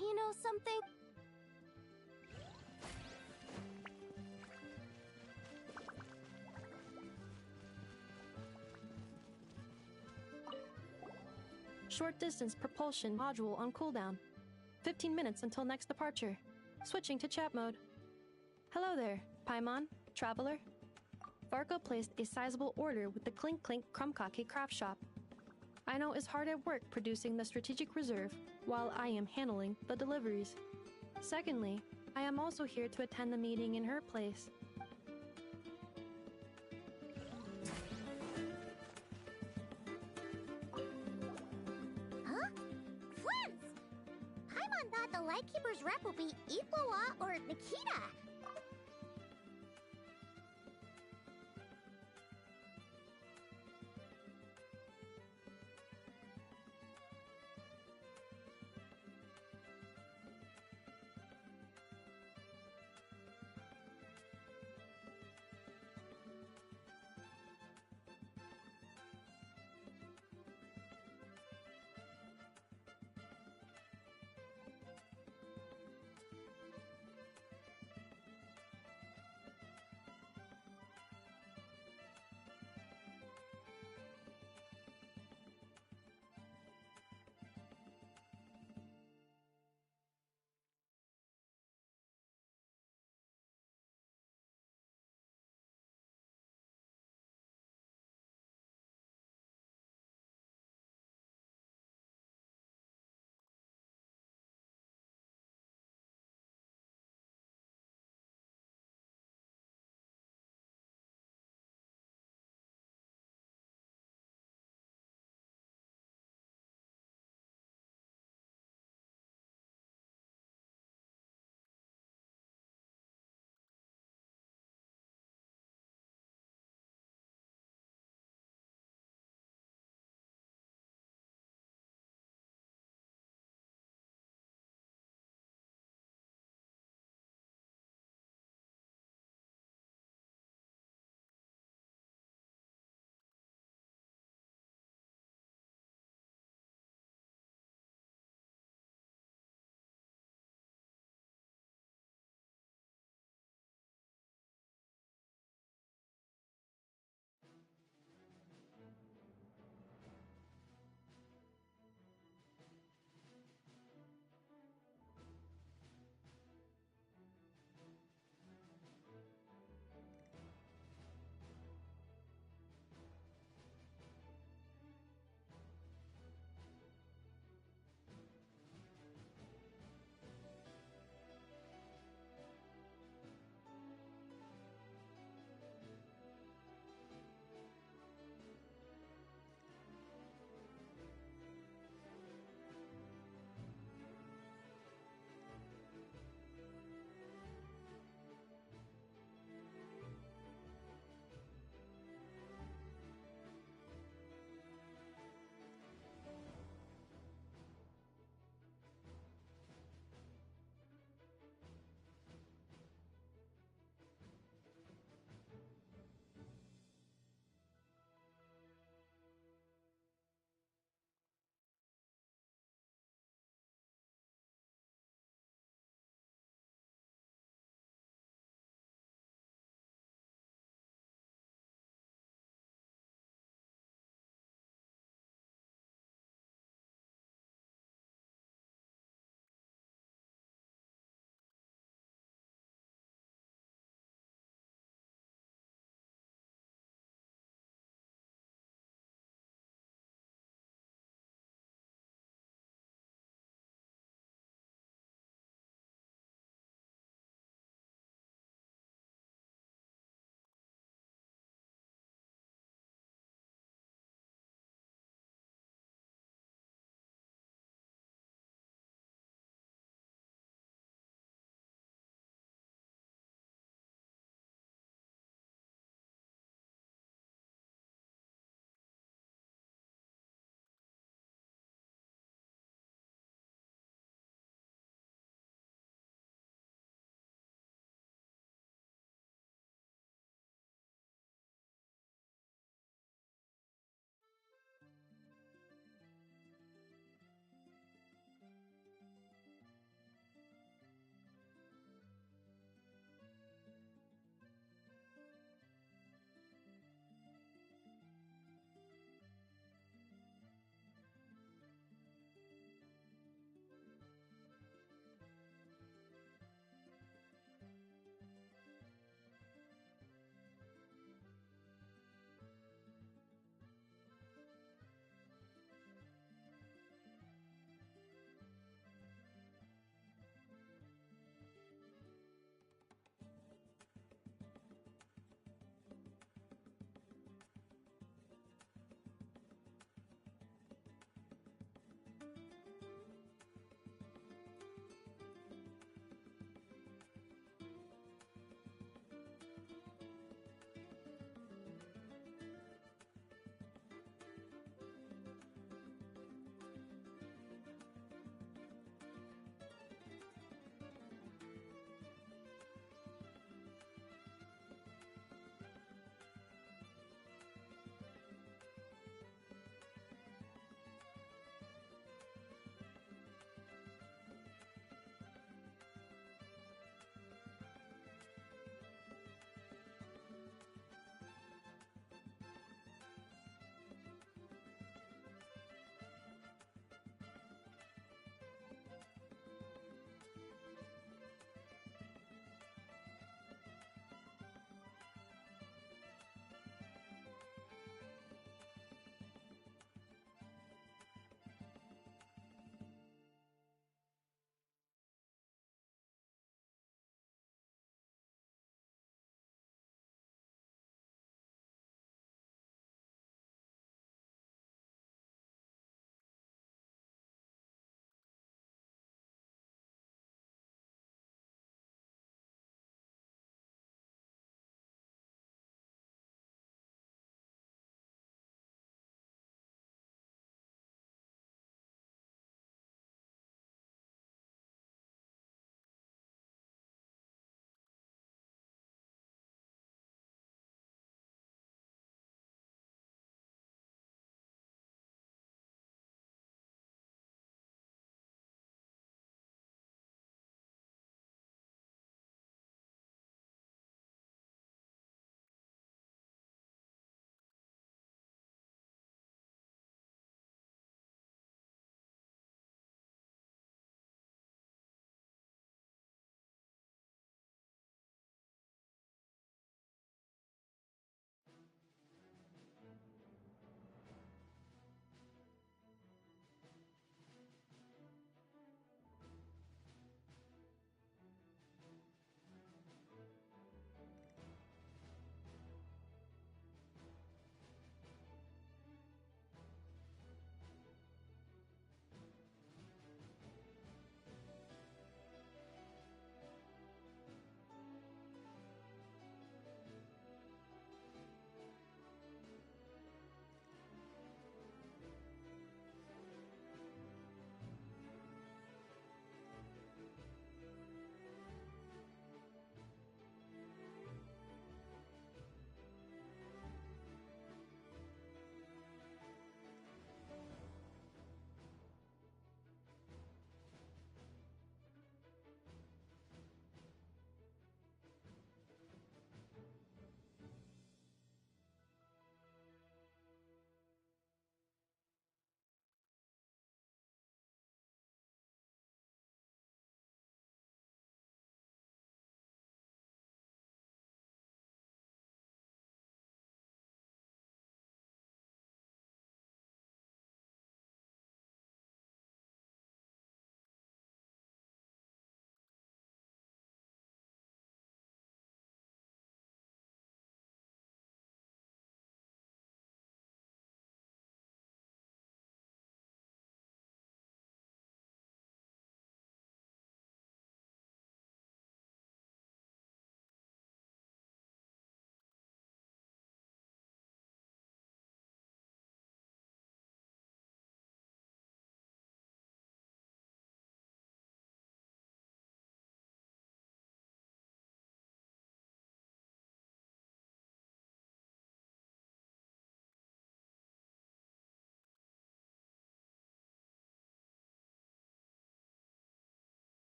you know something? Short distance propulsion module on cooldown. 15 minutes until next departure. Switching to chat mode. Hello there, Paimon, traveler. Varka placed a sizable order with the Clink Clink Krumkake craft shop. Aino is hard at work producing the strategic reserve, while I am handling the deliveries. Secondly, I am also here to attend the meeting in her place. Huh? Friends! Paimon thought the Lightkeeper's rep would be Iqua or Nikita.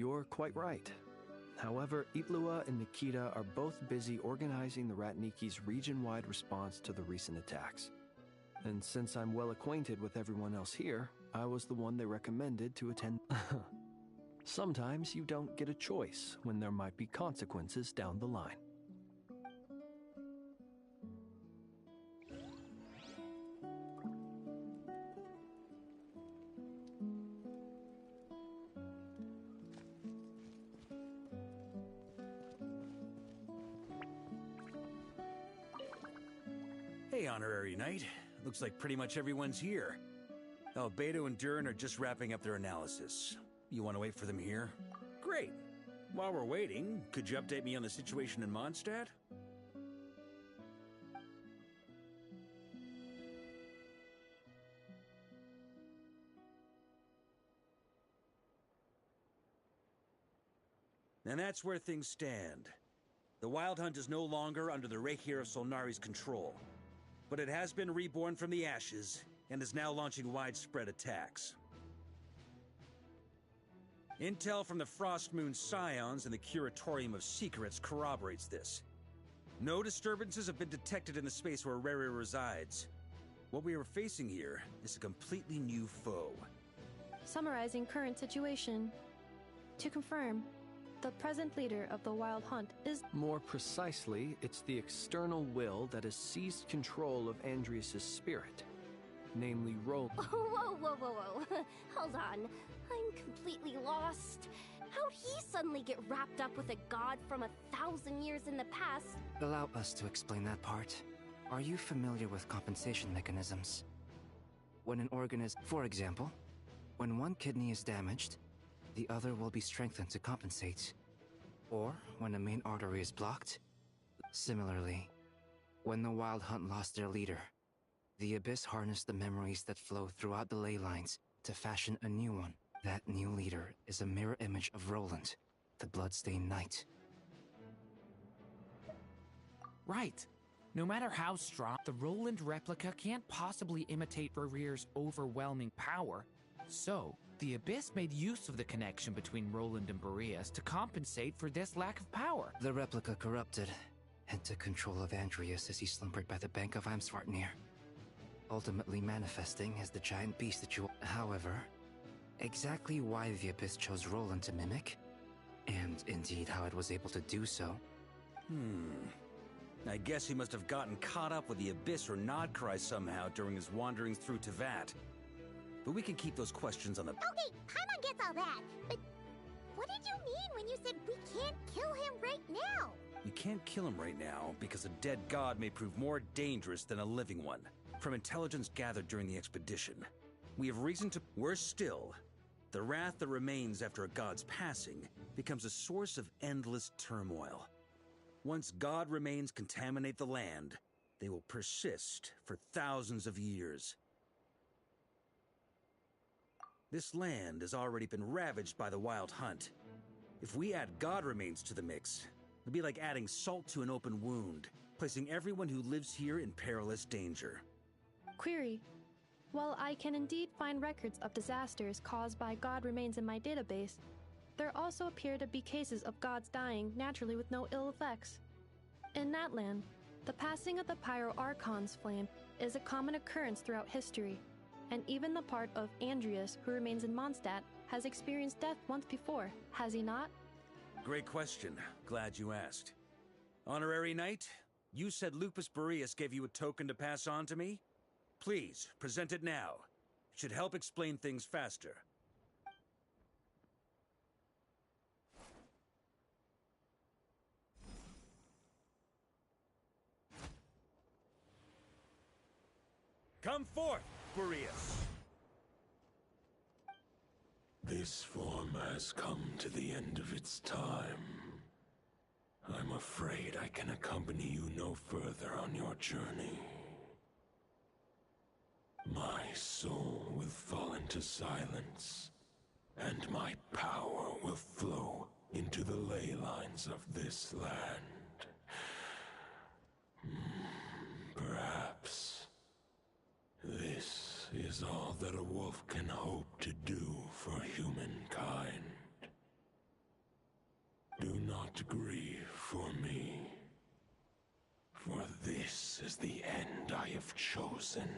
You're quite right. However, Itlua and Nikita are both busy organizing the Ratniki's region-wide response to the recent attacks. And since I'm well acquainted with everyone else here, I was the one they recommended to attend. Sometimes you don't get a choice when there might be consequences down the line. Hey, Honorary Knight. Looks like pretty much everyone's here. Beto and Durin are just wrapping up their analysis. You want to wait for them here? Great. While we're waiting, could you update me on the situation in Mondstadt? And that's where things stand. The Wild Hunt is no longer under the Reikir of Solnari's control, but it has been reborn from the ashes and is now launching widespread attacks. Intel from the Frostmoon Scions and the Curatorium of Secrets corroborates this. No disturbances have been detected in the space where Rerir resides. What we are facing here is a completely new foe. Summarizing current situation. To confirm, the present leader of the Wild Hunt is... More precisely, it's the external will that has seized control of Andrias' spirit, namely Roland. Whoa, whoa, whoa, whoa. Hold on. I'm completely lost. How'd he suddenly get wrapped up with a god from 1,000 years in the past? Allow us to explain that part. Are you familiar with compensation mechanisms? When an organism, for example, when one kidney is damaged, the other will be strengthened to compensate. Or when a main artery is blocked. Similarly, when the Wild Hunt lost their leader, the Abyss harnessed the memories that flow throughout the ley lines to fashion a new one. That new leader is a mirror image of Roland, the Bloodstained Knight. Right. No matter how strong, the Roland replica can't possibly imitate Rerir's overwhelming power. So, the Abyss made use of the connection between Roland and Boreas to compensate for this lack of power. The replica corrupted and took control of Andrias as he slumbered by the bank of Amsvartnir, ultimately manifesting as the giant beast that you... However, exactly why the Abyss chose Roland to mimic, and indeed how it was able to do so... I guess he must have gotten caught up with the Abyss or Nodcry somehow during his wanderings through Tevat. But we can keep those questions on the... Okay, Paimon gets all that, but what did you mean when you said we can't kill him right now? We can't kill him right now because a dead god may prove more dangerous than a living one. From intelligence gathered during the expedition, we have reason to... Worse still, the wrath that remains after a god's passing becomes a source of endless turmoil. Once god remains contaminate the land, they will persist for thousands of years. This land has already been ravaged by the Wild Hunt. If we add god remains to the mix, it'll be like adding salt to an open wound, placing everyone who lives here in perilous danger. Query. While I can indeed find records of disasters caused by god remains in my database, there also appear to be cases of gods dying naturally with no ill effects. In that land, the passing of the Pyro-Archon's flame is a common occurrence throughout history, and even the part of Andrias who remains in Mondstadt has experienced death once before, has he not? Great question. Glad you asked. Honorary Knight, you said Lupus Boreas gave you a token to pass on to me? Please, present it now. It should help explain things faster. Come forth, Boreas! This form has come to the end of its time. I'm afraid I can accompany you no further on your journey. My soul will fall into silence, and my power will flow into the ley lines of this land. Perhaps this is all that a wolf can hope to do for humankind. not grieve for me, for this is the end I have chosen.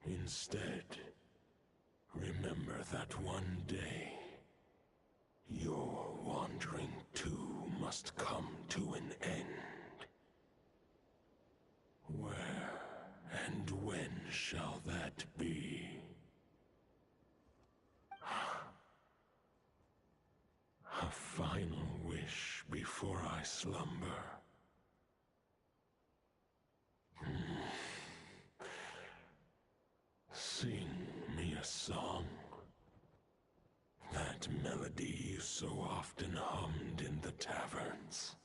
Instead, remember that one day, your wandering too must come to an end. Where and when shall that be? A final wish before I slumber. Sing me a song. That melody you so often hummed in the taverns.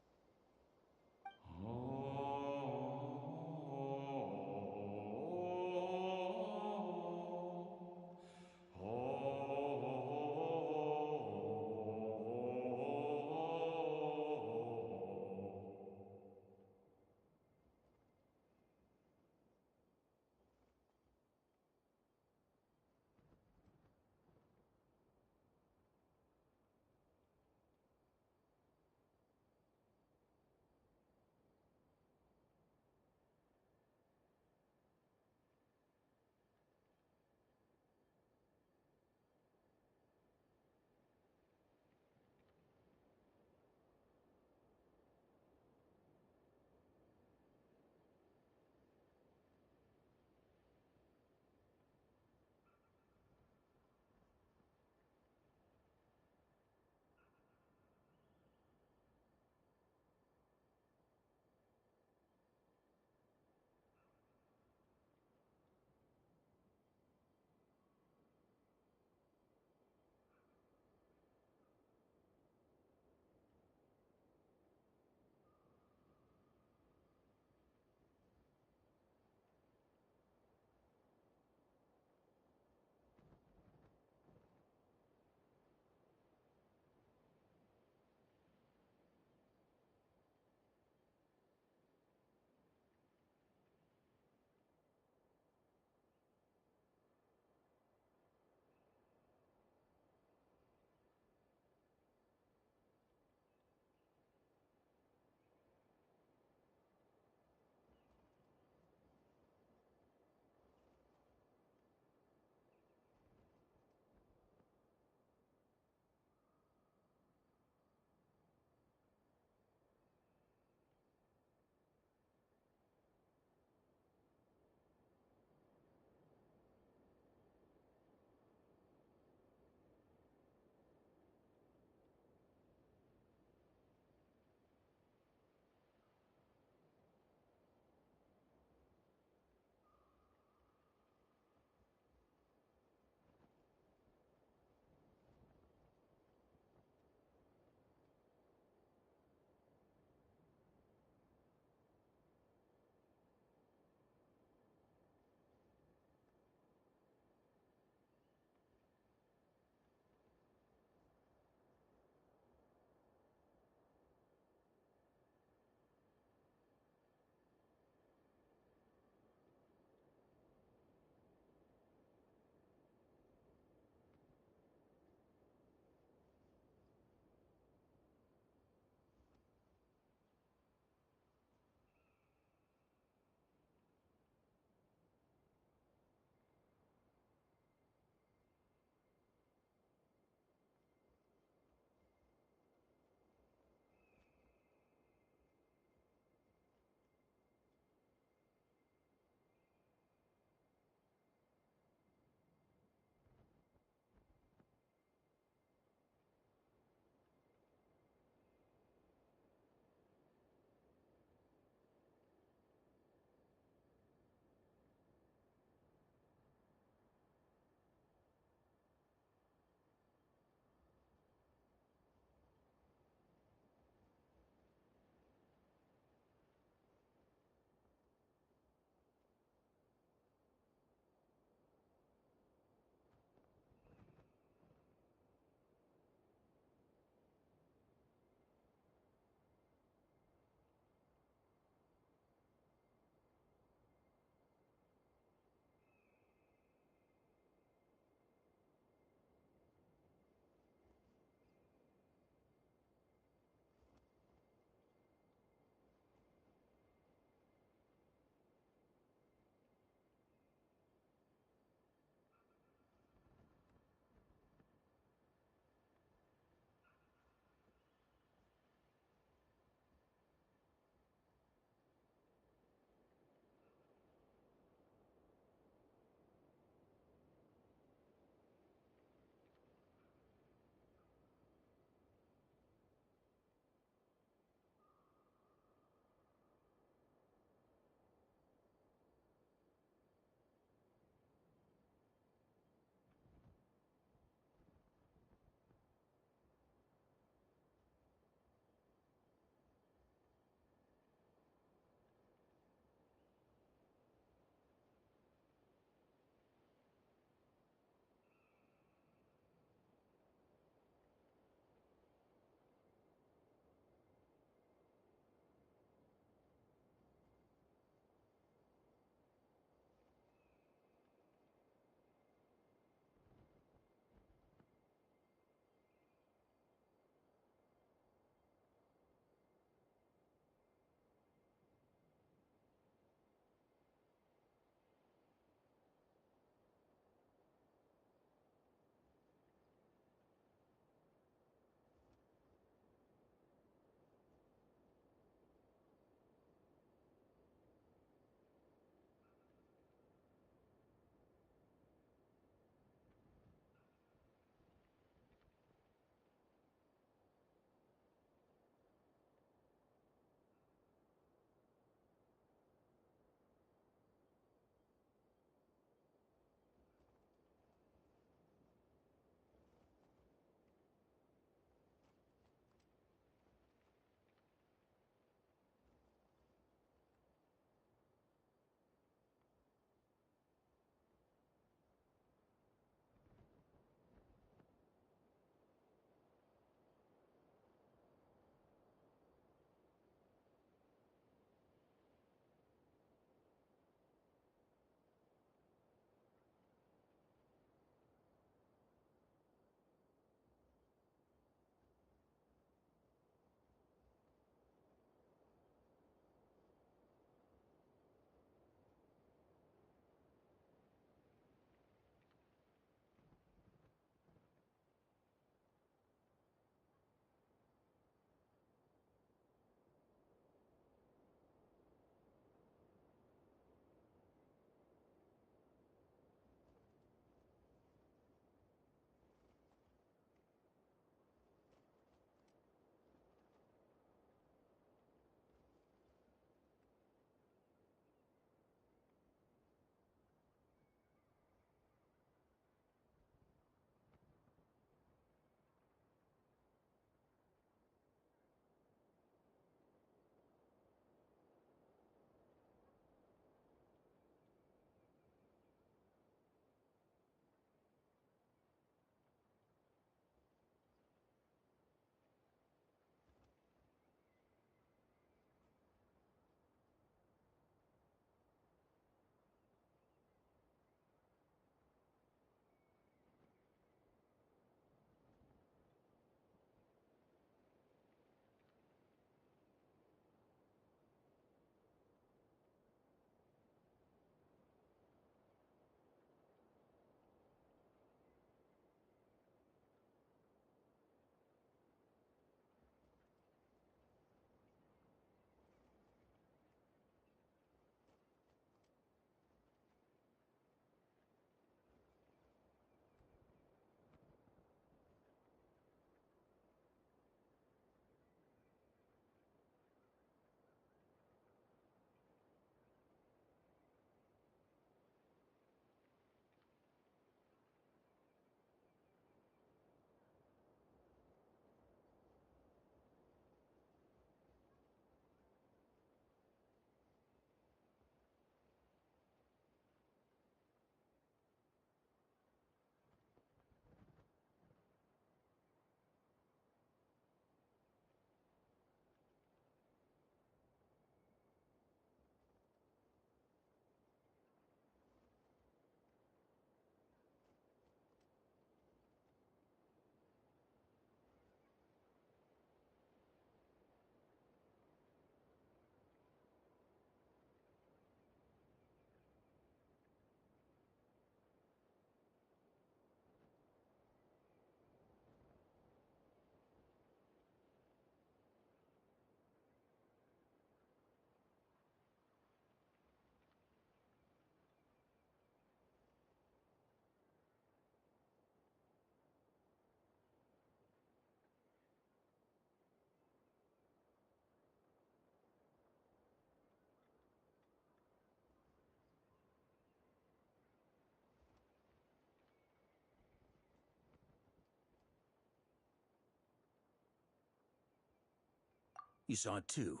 You saw it too.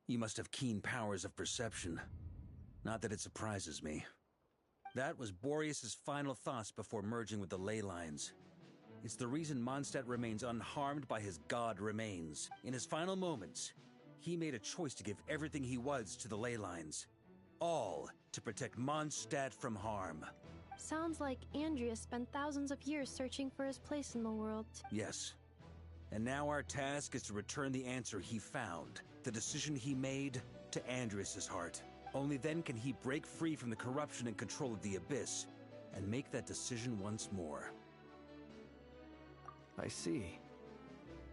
You must have keen powers of perception. Not that it surprises me. That was Boreas' final thoughts before merging with the ley lines. It's the reason Mondstadt remains unharmed by his god remains. In his final moments, he made a choice to give everything he was to the ley lines. All to protect Mondstadt from harm. Sounds like Andrea spent thousands of years searching for his place in the world. Yes. And now our task is to return the answer he found, the decision he made, to Andrias' heart. Only then can he break free from the corruption and control of the Abyss, and make that decision once more. I see.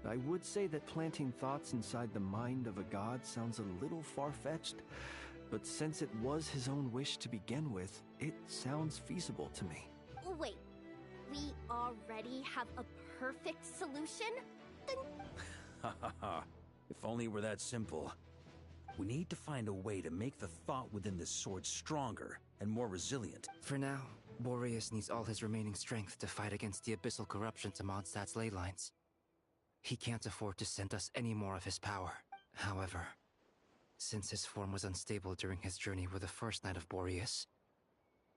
I would say that planting thoughts inside the mind of a god sounds a little far-fetched, but since it was his own wish to begin with, it sounds feasible to me. Wait, we already have a perfect solution? Then Ha ha ha. If only it were that simple. We need to find a way to make the thought within this sword stronger and more resilient. For now, Boreas needs all his remaining strength to fight against the abyssal corruption to Mondstadt's ley lines. He can't afford to send us any more of his power. However, since his form was unstable during his journey with the first Knight of Boreas,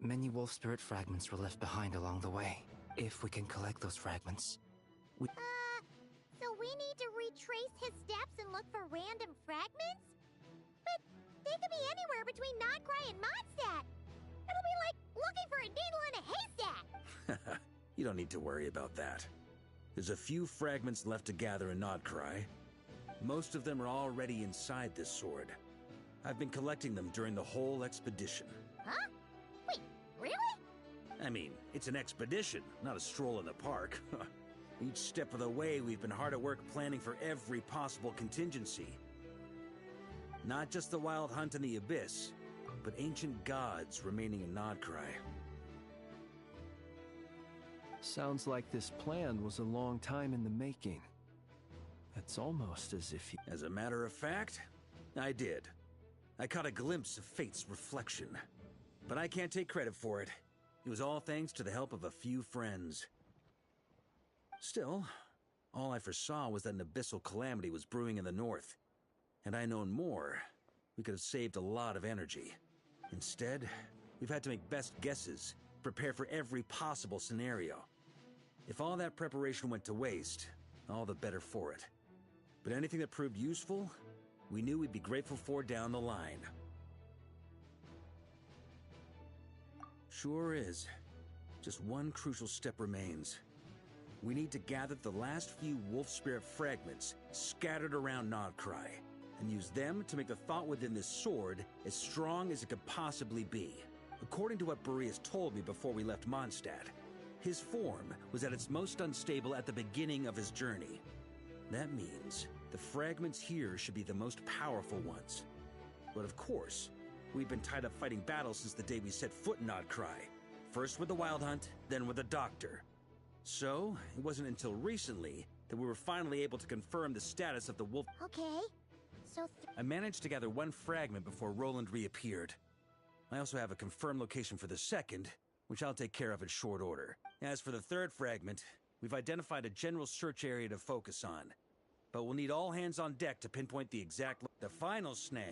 many wolf spirit fragments were left behind along the way. If we can collect those fragments, we... So we need to retrace his steps and look for random fragments? But they could be anywhere between Nodcry and Mondstadt. It'll be like looking for a needle in a haystack. You don't need to worry about that. There's a few fragments left to gather in Nodcry. Most of them are already inside this sword. I've been collecting them during the whole expedition. Huh? Wait, really? I mean, it's an expedition, not a stroll in the park. Each step of the way, we've been hard at work planning for every possible contingency. Not just the wild hunt in the Abyss, but ancient gods remaining in Nodcry. Sounds like this plan was a long time in the making. It's almost as if he... As a matter of fact, I did. I caught a glimpse of fate's reflection. But I can't take credit for it. It was all thanks to the help of a few friends. Still, all I foresaw was that an abyssal calamity was brewing in the north. Had I known more, we could have saved a lot of energy. Instead, we've had to make best guesses, prepare for every possible scenario. If all that preparation went to waste, all the better for it. But anything that proved useful, we knew we'd be grateful for down the line. Sure is. Just one crucial step remains. We need to gather the last few wolf spirit fragments scattered around Nodcry, and use them to make the thought within this sword as strong as it could possibly be. According to what Boreas told me before we left Mondstadt, his form was at its most unstable at the beginning of his journey. That means the fragments here should be the most powerful ones. But of course, we've been tied up fighting battles since the day we set foot in Nodcry. First with the Wild Hunt, then with the Doctor. So, it wasn't until recently that we were finally able to confirm the status of the wolf. Okay, so... I managed to gather one fragment before Roland reappeared. I also have a confirmed location for the second, which I'll take care of in short order. As for the third fragment, we've identified a general search area to focus on. But we'll need all hands on deck to pinpoint the exact... The final snag